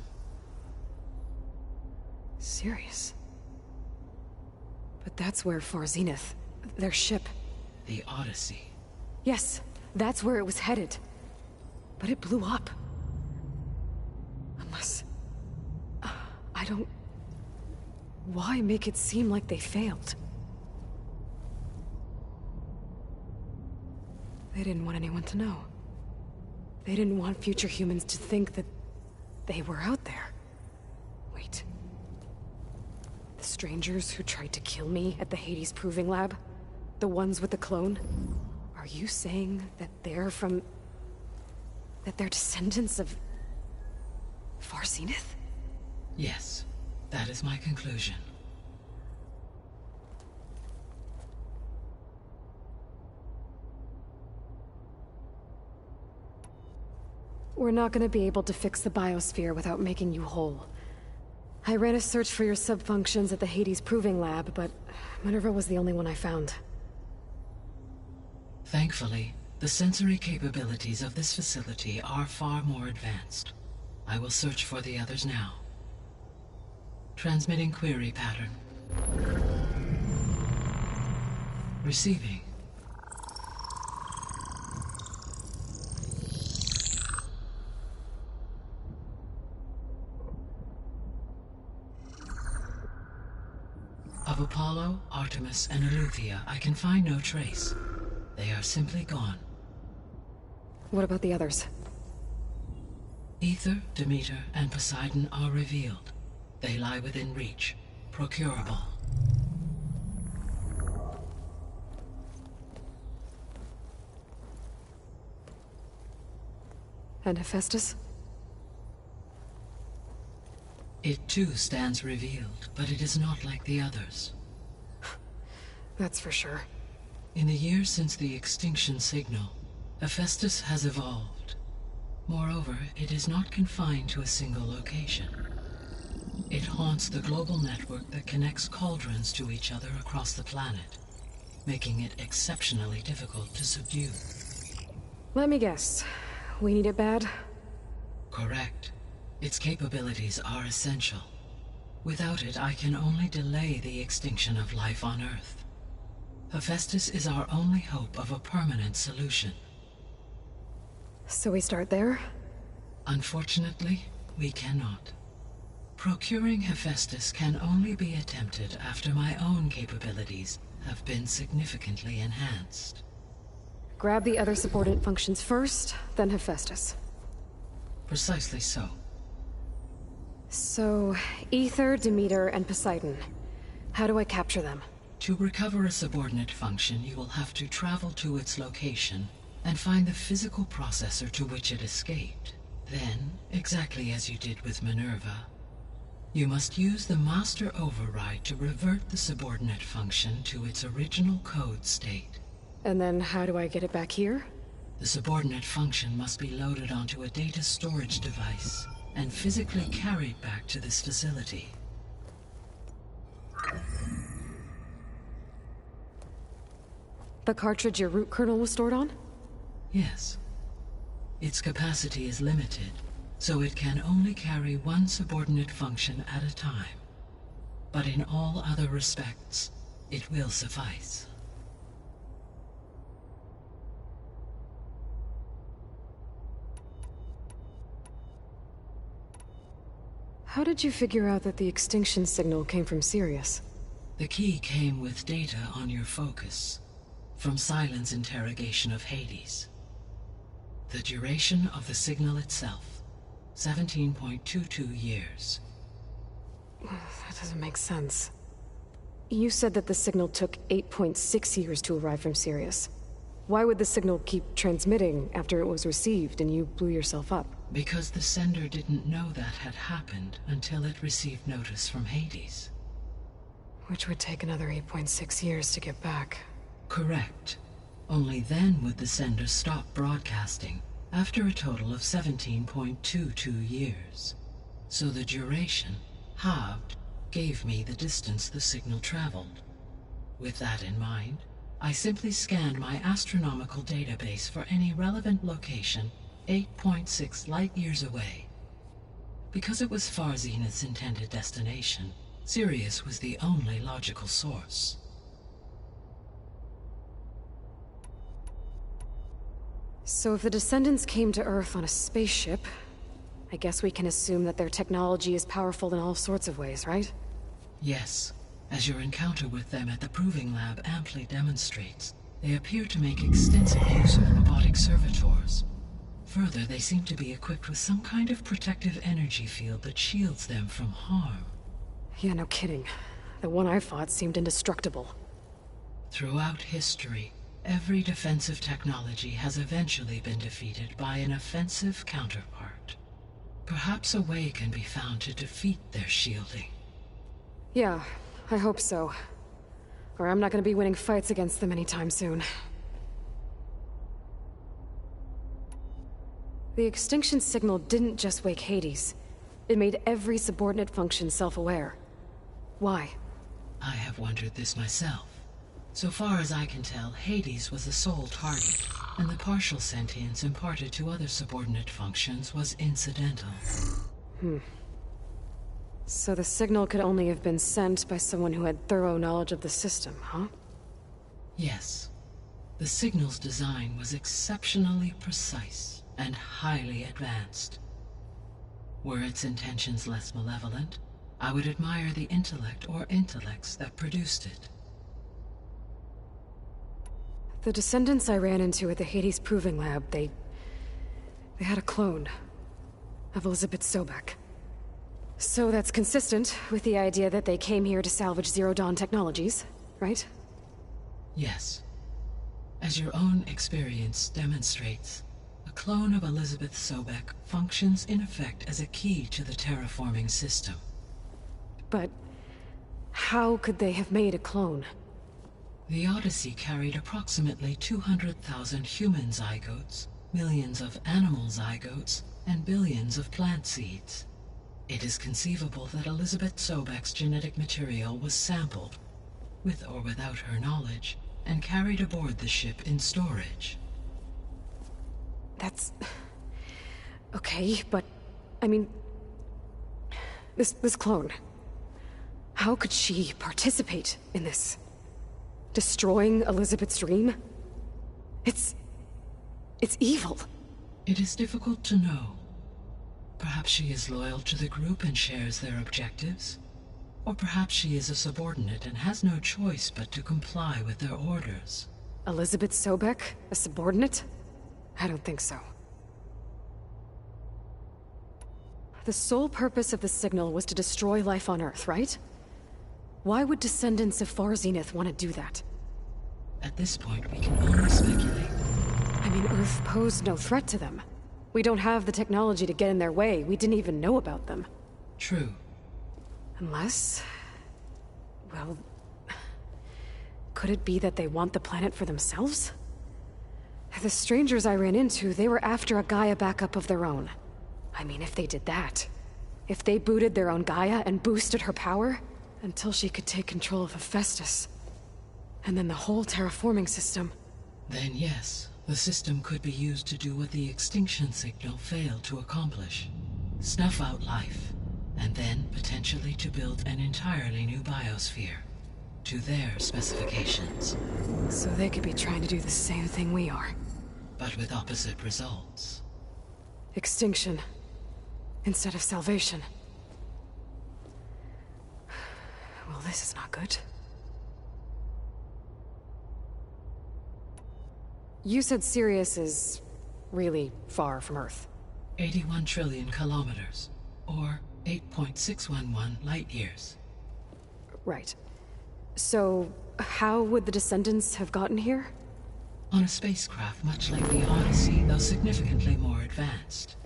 Speaker 5: Sirius? But that's where Far Zenith, their ship...
Speaker 15: The Odyssey.
Speaker 5: Yes, that's where it was headed. But it blew up. Unless... I don't... Why make it seem like they failed? They didn't want anyone to know. They didn't want future humans to think that they were out there. Wait. The strangers who tried to kill me at the Hades Proving Lab? The ones with the clone? Are you saying that they're from... that they're descendants of... Far Zenith?
Speaker 15: Yes, that is my conclusion.
Speaker 5: We're not gonna be able to fix the biosphere without making you whole. I ran a search for your subfunctions at the Hades Proving Lab, but Minerva was the only one I found.
Speaker 15: Thankfully, the sensory capabilities of this facility are far more advanced. I will search for the others now. Transmitting query pattern. Receiving. Of Apollo, Artemis, and Eleuthia, I can find no trace. They are simply gone.
Speaker 5: What about the others?
Speaker 15: Ether, Demeter, and Poseidon are revealed. They lie within reach, procurable.
Speaker 5: And Hephaestus?
Speaker 15: It too stands revealed, but it is not like the others.
Speaker 5: That's for sure.
Speaker 15: In the years since the extinction signal, Hephaestus has evolved. Moreover, it is not confined to a single location. It haunts the global network that connects cauldrons to each other across the planet, making it exceptionally difficult to subdue.
Speaker 5: Let me guess. We need it bad?
Speaker 15: Correct. Its capabilities are essential. Without it, I can only delay the extinction of life on Earth. Hephaestus is our only hope of a permanent solution.
Speaker 5: So we start there?
Speaker 15: Unfortunately, we cannot. Procuring Hephaestus can only be attempted after my own capabilities have been significantly enhanced.
Speaker 5: Grab the other subordinate functions first, then Hephaestus.
Speaker 15: Precisely so.
Speaker 5: So, Ether, Demeter, and Poseidon. How do I capture them?
Speaker 15: To recover a subordinate function, you will have to travel to its location and find the physical processor to which it escaped. Then, exactly as you did with Minerva, you must use the master override to revert the subordinate function to its original code state.
Speaker 5: And then how do I get it back here?
Speaker 15: The subordinate function must be loaded onto a data storage device and physically carried back to this facility.
Speaker 5: The cartridge your root kernel was stored on?
Speaker 15: Yes. Its capacity is limited, so it can only carry one subordinate function at a time. But in all other respects, it will suffice.
Speaker 5: How did you figure out that the extinction signal came from Sirius?
Speaker 15: The key came with data on your focus, from Silent's interrogation of Hades. The duration of the signal itself, 17.22 years.
Speaker 5: That doesn't make sense. You said that the signal took 8.6 years to arrive from Sirius. Why would the signal keep transmitting after it was received and you blew yourself up?
Speaker 15: Because the sender didn't know that had happened until it received notice from Hades.
Speaker 5: Which would take another 8.6 years to get back.
Speaker 15: Correct. Only then would the sender stop broadcasting, after a total of 17.22 years. So the duration, halved, gave me the distance the signal traveled. With that in mind, I simply scanned my astronomical database for any relevant location 8.6 light-years away. Because it was Far Zenith's intended destination, Sirius was the only logical source.
Speaker 5: So if the Descendants came to Earth on a spaceship, I guess we can assume that their technology is powerful in all sorts of ways, right?
Speaker 15: Yes. As your encounter with them at the Proving Lab amply demonstrates, they appear to make extensive use of robotic servitors. Further, they seem to be equipped with some kind of protective energy field that shields them from harm.
Speaker 5: Yeah, no kidding. The one I fought seemed indestructible.
Speaker 15: Throughout history, every defensive technology has eventually been defeated by an offensive counterpart. Perhaps a way can be found to defeat their shielding.
Speaker 5: Yeah, I hope so. Or I'm not gonna be winning fights against them anytime soon. The extinction signal didn't just wake Hades. It made every subordinate function self-aware. Why?
Speaker 15: I have wondered this myself. So far as I can tell, Hades was the sole target, and the partial sentience imparted to other subordinate functions was incidental.
Speaker 5: So the signal could only have been sent by someone who had thorough knowledge of the system, huh?
Speaker 15: Yes. The signal's design was exceptionally precise and highly advanced. Were its intentions less malevolent, I would admire the intellect or intellects that produced it.
Speaker 5: The Descendants I ran into at the Hades Proving Lab, they had a clone of Elizabeth Sobek. So that's consistent with the idea that they came here to salvage Zero Dawn technologies, right?
Speaker 15: Yes. As your own experience demonstrates, a clone of Elizabeth Sobek functions in effect as a key to the terraforming system.
Speaker 5: But how could they have made a clone?
Speaker 15: The Odyssey carried approximately 200,000 human zygotes, millions of animal zygotes, and billions of plant seeds. It is conceivable that Elizabeth Sobek's genetic material was sampled, with or without her knowledge, and carried aboard the ship in storage.
Speaker 5: That's... okay, but... I mean... This clone... How could she participate in this? Destroying Elizabeth's dream? It's evil.
Speaker 15: It is difficult to know. Perhaps she is loyal to the group and shares their objectives. Or perhaps she is a subordinate and has no choice but to comply with their orders.
Speaker 5: Elizabeth Sobek? A subordinate? I don't think so. The sole purpose of the signal was to destroy life on Earth, right? Why would descendants of Far Zenith want to do that?
Speaker 15: At this point, we can only speculate.
Speaker 5: I mean, Earth posed no threat to them. We don't have the technology to get in their way. We didn't even know about them.
Speaker 15: True.
Speaker 5: Unless... well... could it be that they want the planet for themselves? The strangers I ran into, they were after a Gaia backup of their own. I mean, if they did that... if they booted their own Gaia and boosted her power... until she could take control of Hephaestus... And then the whole terraforming system.
Speaker 15: Then yes, the system could be used to do what the extinction signal failed to accomplish. Snuff out life, and then potentially to build an entirely new biosphere. To their specifications.
Speaker 5: So they could be trying to do the same thing we are.
Speaker 15: But with opposite results.
Speaker 5: Extinction. Instead of salvation. Well, this is not good. You said Sirius is really far from Earth.
Speaker 15: 81 trillion kilometers, or 8.611 light years.
Speaker 5: Right. So, how would the descendants have gotten here?
Speaker 15: On a spacecraft much like the Odyssey, though significantly more advanced.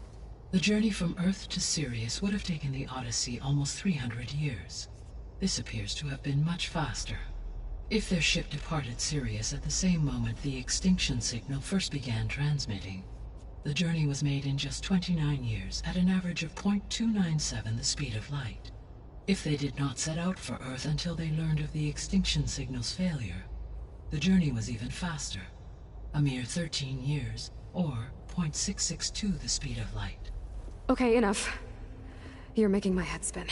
Speaker 15: The journey from Earth to Sirius would have taken the Odyssey almost 300 years. This appears to have been much faster. If their ship departed Sirius at the same moment the extinction signal first began transmitting, the journey was made in just 29 years at an average of 0.297 the speed of light. If they did not set out for Earth until they learned of the extinction signal's failure, the journey was even faster, a mere 13 years, or 0.662 the speed of light.
Speaker 5: Okay, enough. You're making my head spin.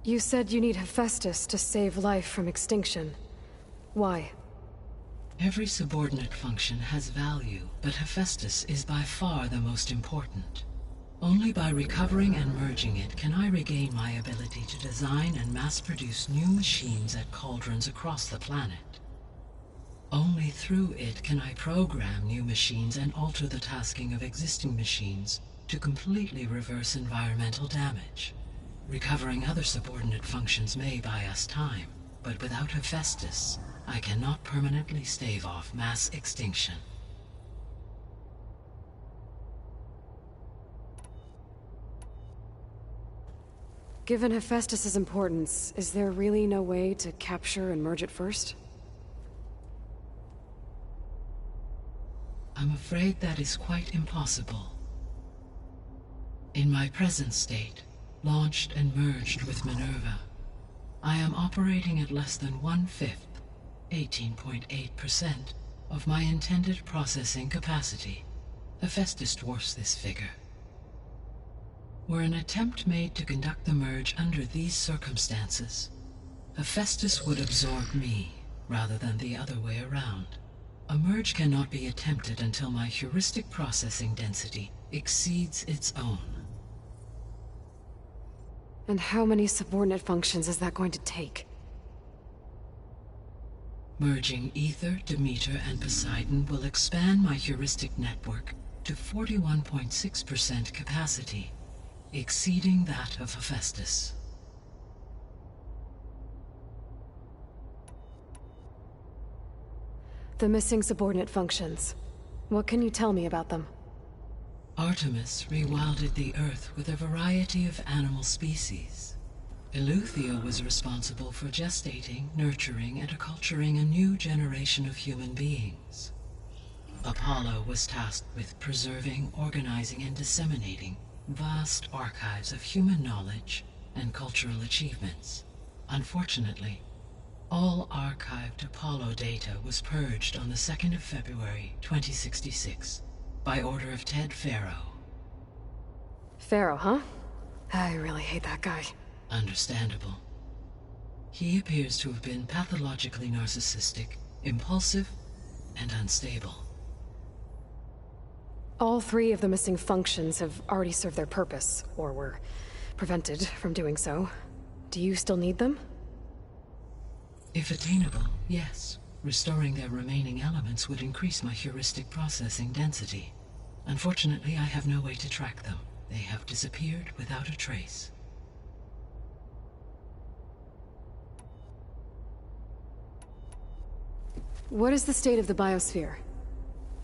Speaker 5: You said you need Hephaestus to save life from extinction. Why?
Speaker 15: Every subordinate function has value, but Hephaestus is by far the most important. Only by recovering and merging it can I regain my ability to design and mass-produce new machines at cauldrons across the planet. Only through it can I program new machines and alter the tasking of existing machines to completely reverse environmental damage. Recovering other subordinate functions may buy us time, but without Hephaestus, I cannot permanently stave off mass extinction.
Speaker 5: Given Hephaestus's importance, is there really no way to capture and merge it first?
Speaker 15: I'm afraid that is quite impossible. In my present state, launched and merged with Minerva, I am operating at less than 1/5, 18.8%, of my intended processing capacity. Hephaestus dwarfs this figure. Were an attempt made to conduct the merge under these circumstances, Hephaestus would absorb me, rather than the other way around. A merge cannot be attempted until my heuristic processing density exceeds its own.
Speaker 5: And how many subordinate functions is that going to take?
Speaker 15: Merging Ether, Demeter, and Poseidon will expand my heuristic network to 41.6% capacity, exceeding that of Hephaestus.
Speaker 5: The missing subordinate functions. What can you tell me about them?
Speaker 15: Artemis rewilded the Earth with a variety of animal species. Eleuthia was responsible for gestating, nurturing, and acculturating a new generation of human beings. Apollo was tasked with preserving, organizing, and disseminating vast archives of human knowledge and cultural achievements. Unfortunately, all archived Apollo data was purged on the 2nd of February, 2066, by order of Ted Faro.
Speaker 5: Faro, huh? I really hate that guy.
Speaker 15: Understandable. He appears to have been pathologically narcissistic, impulsive, and unstable.
Speaker 5: All 3 of the missing functions have already served their purpose, or were prevented from doing so. Do you still need them?
Speaker 15: If attainable, yes. Restoring their remaining elements would increase my heuristic processing density. Unfortunately, I have no way to track them. They have disappeared without a trace.
Speaker 5: What is the state of the biosphere?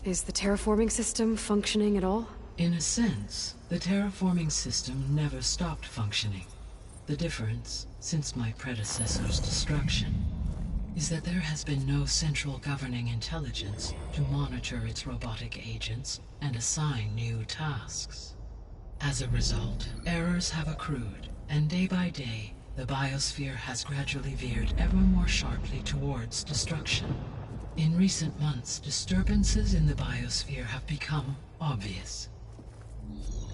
Speaker 5: Is the terraforming system functioning at all?
Speaker 15: In a sense, the terraforming system never stopped functioning. The difference, since my predecessor's destruction, is that there has been no central governing intelligence to monitor its robotic agents and assign new tasks. As a result, errors have accrued, and day by day, the biosphere has gradually veered ever more sharply towards destruction. In recent months, disturbances in the biosphere have become obvious.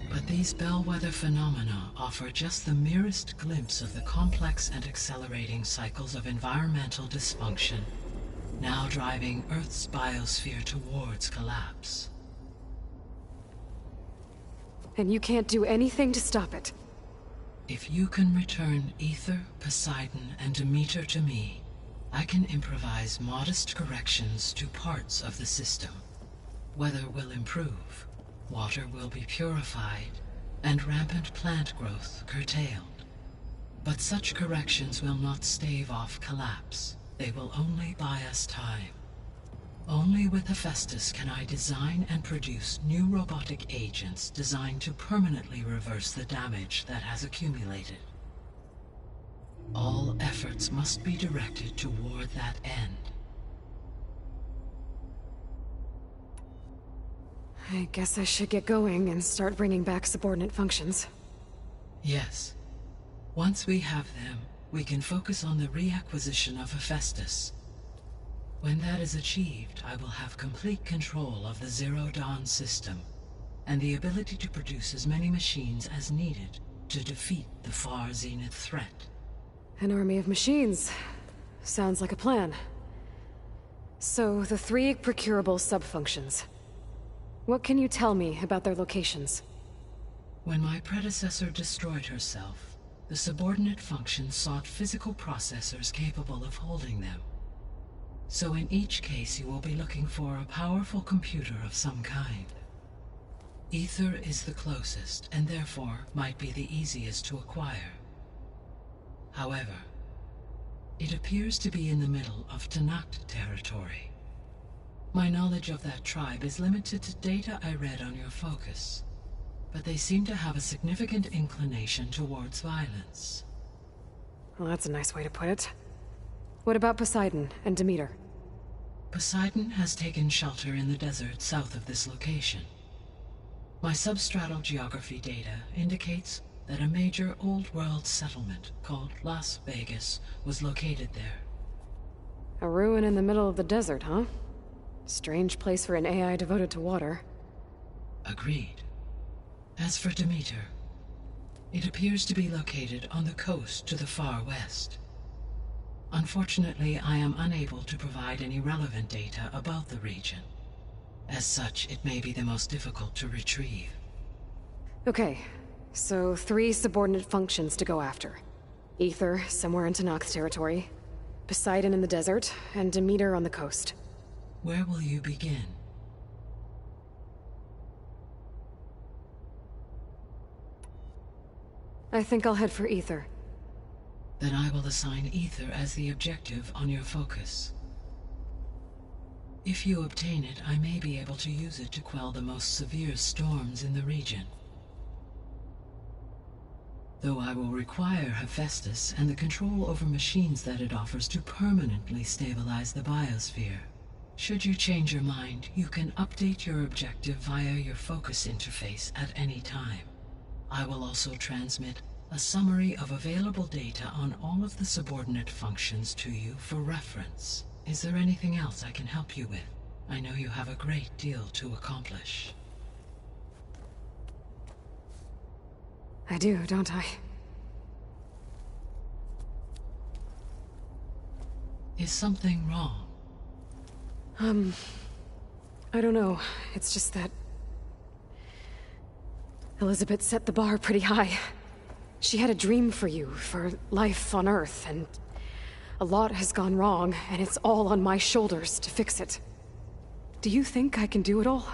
Speaker 15: But these bellwether phenomena offer just the merest glimpse of the complex and accelerating cycles of environmental dysfunction, now driving Earth's biosphere towards collapse.
Speaker 5: And you can't do anything to stop it?
Speaker 15: If you can return Ether, Poseidon, and Demeter to me, I can improvise modest corrections to parts of the system. Weather will improve, water will be purified, and rampant plant growth curtailed. But such corrections will not stave off collapse. They will only buy us time. Only with Hephaestus can I design and produce new robotic agents designed to permanently reverse the damage that has accumulated. All efforts must be directed toward that end.
Speaker 5: I guess I should get going and start bringing back subordinate functions.
Speaker 15: Yes. Once we have them, we can focus on the reacquisition of Hephaestus. When that is achieved, I will have complete control of the Zero Dawn system, and the ability to produce as many machines as needed to defeat the far zenith threat.
Speaker 5: An army of machines. Sounds like a plan. So, the 3 procurable sub-functions. What can you tell me about their locations?
Speaker 15: When my predecessor destroyed herself, the subordinate functions sought physical processors capable of holding them. So in each case you will be looking for a powerful computer of some kind. Ether is the closest, and therefore might be the easiest to acquire. However, it appears to be in the middle of Tanakh territory. My knowledge of that tribe is limited to data I read on your focus, but they seem to have a significant inclination towards violence.
Speaker 5: Well, that's a nice way to put it. What about Poseidon and Demeter?
Speaker 15: Poseidon has taken shelter in the desert south of this location. My substratal geography data indicates that a major old-world settlement called Las Vegas was located there.
Speaker 5: A ruin in the middle of the desert, huh? Strange place for an AI devoted to water.
Speaker 15: Agreed. As for Demeter, it appears to be located on the coast to the far west. Unfortunately, I am unable to provide any relevant data about the region. As such, it may be the most difficult to retrieve.
Speaker 5: Okay, so 3 subordinate functions to go after. Ether, somewhere in Tanakh territory, Poseidon in the desert, and Demeter on the coast.
Speaker 15: Where will you begin?
Speaker 5: I think I'll head for Ether.
Speaker 15: Then I will assign Ether as the objective on your focus. If you obtain it, I may be able to use it to quell the most severe storms in the region. Though I will require Hephaestus and the control over machines that it offers to permanently stabilize the biosphere. Should you change your mind, you can update your objective via your focus interface at any time. I will also transmit a summary of available data on all of the subordinate functions to you for reference. Is there anything else I can help you with? I know you have a great deal to accomplish.
Speaker 5: I do, don't I?
Speaker 15: Is something wrong?
Speaker 5: I don't know. It's just that Elizabeth set the bar pretty high. She had a dream for you, for life on Earth, and a lot has gone wrong, and it's all on my shoulders to fix it. Do you think I can do it all?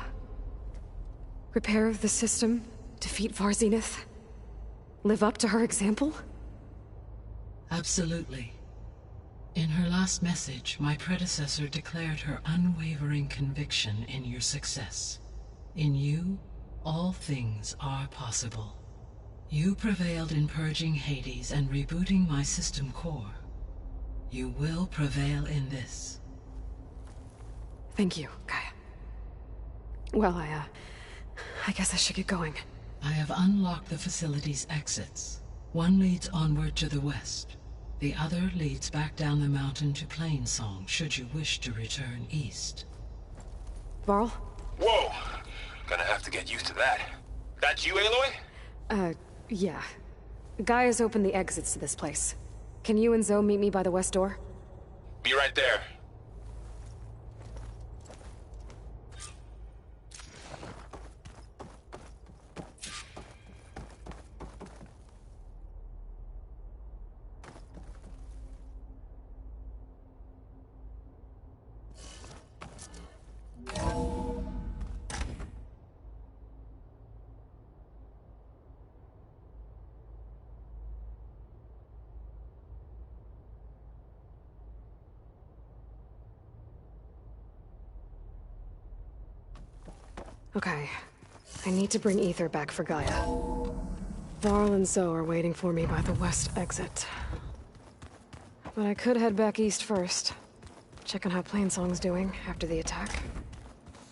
Speaker 5: Repair the system, defeat Far Zenith, live up to her example?
Speaker 15: Absolutely. In her last message, my predecessor declared her unwavering conviction in your success. In you, all things are possible. You prevailed in purging Hades and rebooting my system core. You will prevail in this.
Speaker 5: Thank you, Gaia. Well, I guess I should get going.
Speaker 15: I have unlocked the facility's exits. One leads onward to the west. The other leads back down the mountain to Plainsong, should you wish to return east.
Speaker 5: Varl?
Speaker 8: Whoa! Gonna have to get used to that. That you, Aloy?
Speaker 5: Yeah. Gaia's opened the exits to this place. Can you and Zoe meet me by the west door?
Speaker 8: Be right there.
Speaker 5: Okay. I need to bring Ether back for Gaia. Varl and Zoe are waiting for me by the west exit. But I could head back east first. Check on how Plainsong's doing after the attack.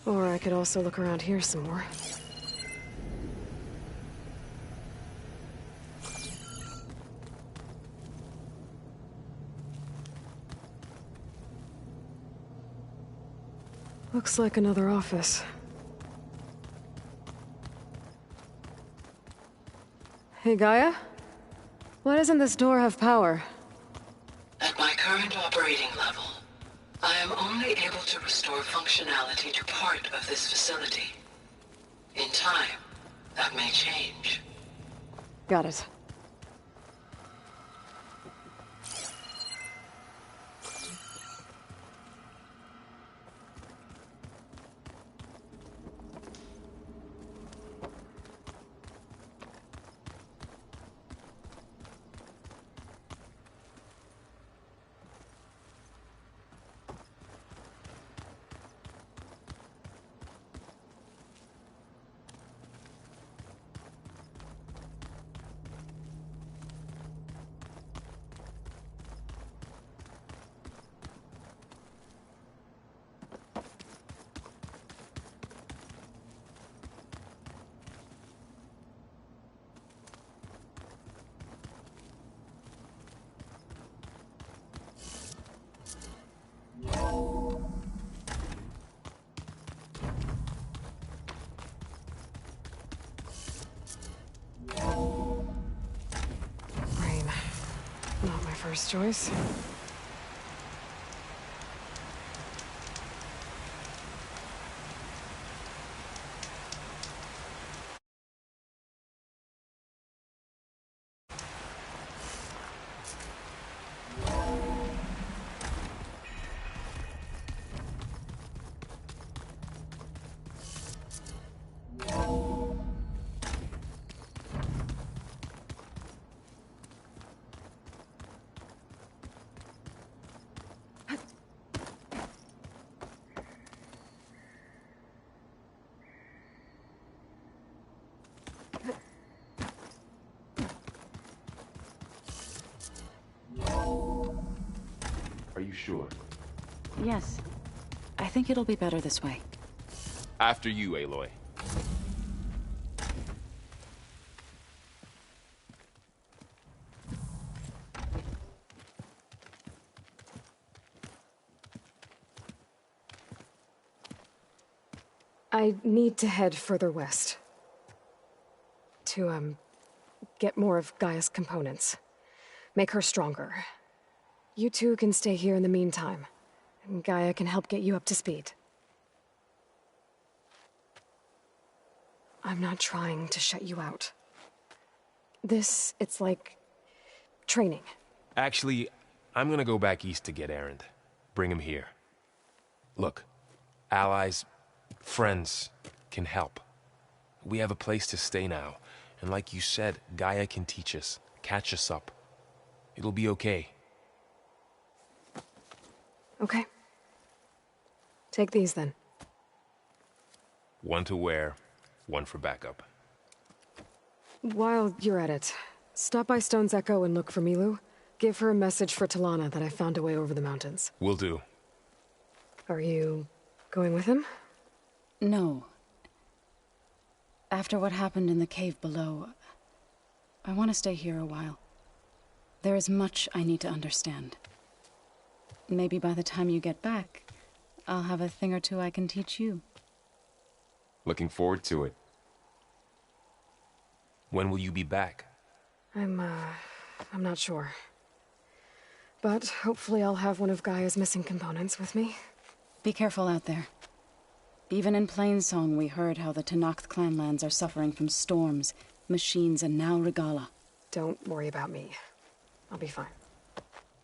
Speaker 5: Or I could also look around here some more. Looks like another office. Hey, Gaia? Why doesn't this door have power?
Speaker 17: At my current operating level, I am only able to restore functionality to part of this facility. In time, that may change.
Speaker 5: Got it. Not my first choice.
Speaker 1: Are you sure?
Speaker 9: Yes. I think it'll be better this way.
Speaker 1: After you, Aloy.
Speaker 5: I need to head further west. To, get more of Gaia's components. Make her stronger. You two can stay here in the meantime, and Gaia can help get you up to speed. I'm not trying to shut you out. It's like training.
Speaker 8: Actually, I'm gonna go back east to get Erend. Bring him here. Look, allies, friends can help. We have a place to stay now, and like you said, Gaia can teach us, catch us up. It'll be okay.
Speaker 5: Okay. Take these then.
Speaker 8: One to wear, one for backup.
Speaker 5: While you're at it, stop by Stone's Echo and look for Milu. Give her a message for Talana that I found a way over the mountains.
Speaker 8: Will do.
Speaker 5: Are you going with him?
Speaker 9: No. After what happened in the cave below, I want to stay here a while. There is much I need to understand. Maybe by the time you get back, I'll have a thing or two I can teach you.
Speaker 8: Looking forward to it. When will you be back?
Speaker 5: I'm not sure. But hopefully I'll have one of Gaia's missing components with me.
Speaker 9: Be careful out there. Even in Plainsong, we heard how the Tenakth clanlands are suffering from storms, machines, and now Regala.
Speaker 5: Don't worry about me. I'll be fine.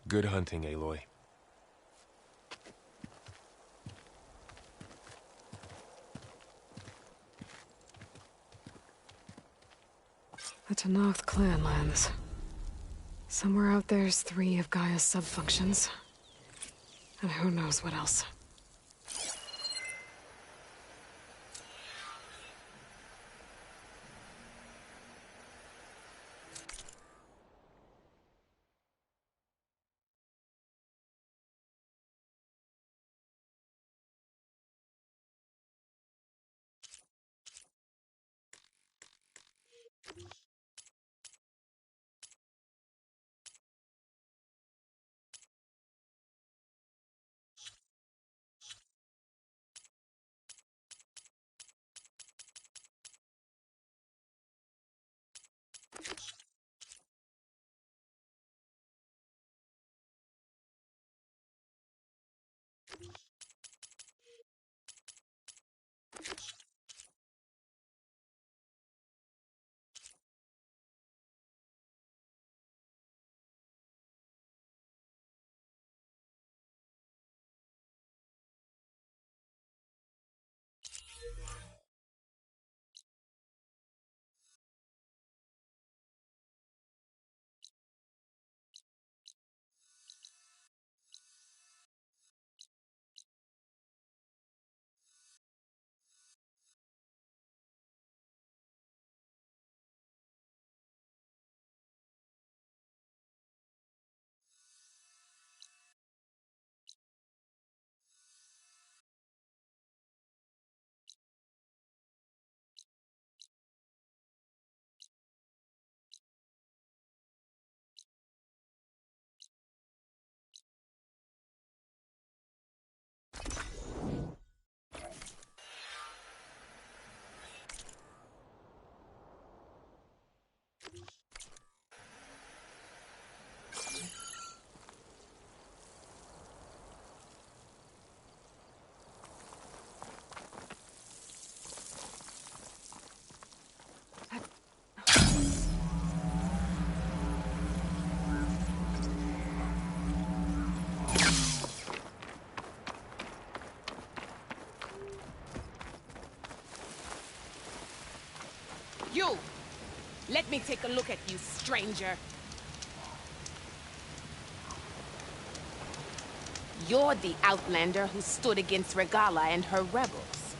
Speaker 8: Good hunting, Aloy.
Speaker 5: The Tenakth clanlands. Somewhere out there's 3 of Gaia's subfunctions. And who knows what else.
Speaker 18: You! Let me take a look at you, stranger. You're the outlander who stood against Regala and her rebels.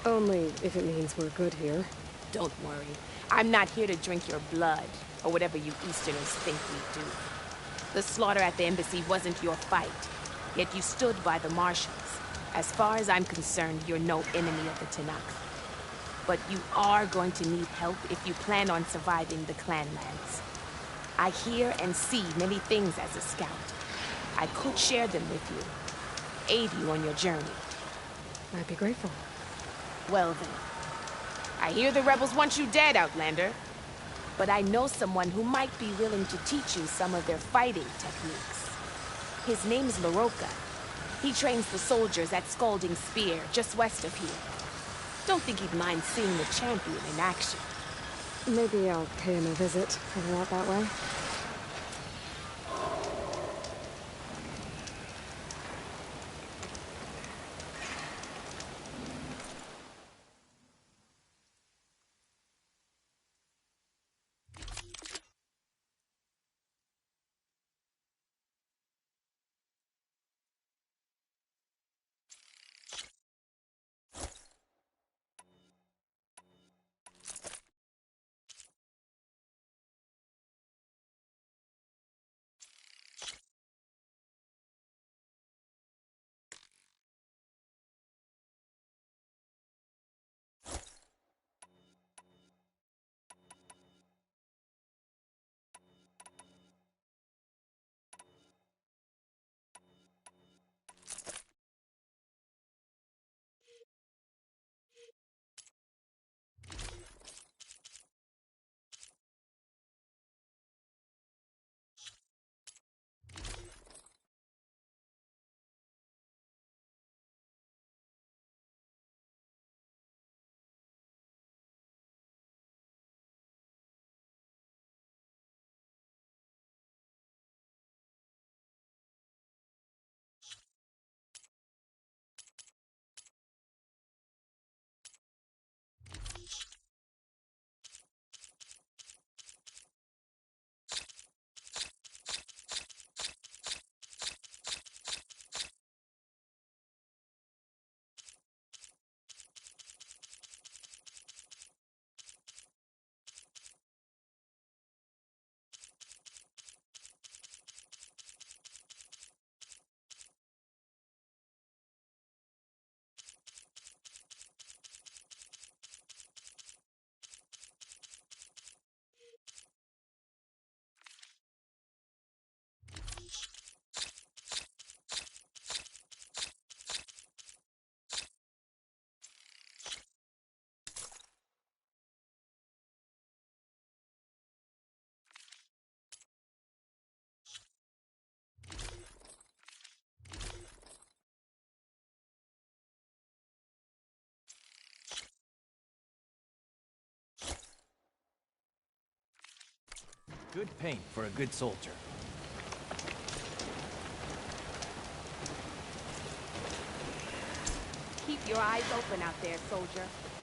Speaker 5: Only if it means we're good here.
Speaker 18: Don't worry. I'm not here to drink your blood, or whatever you Easterners think we do. The slaughter at the embassy wasn't your fight, yet you stood by the Marshals. As far as I'm concerned, you're no enemy of the Tenakth. But you are going to need help if you plan on surviving the clanlands. I hear and see many things as a scout. I could share them with you, aid you on your journey.
Speaker 5: I'd be grateful.
Speaker 18: Well then. I hear the rebels want you dead, Outlander. But I know someone who might be willing to teach you some of their fighting techniques. His name's Laroka. He trains the soldiers at Scalding Spear, just west of here. Don't think he'd mind seeing the champion in action.
Speaker 5: Maybe I'll pay him a visit, further out that way.
Speaker 19: Good paint for a good soldier.
Speaker 18: Keep your eyes open out there, soldier.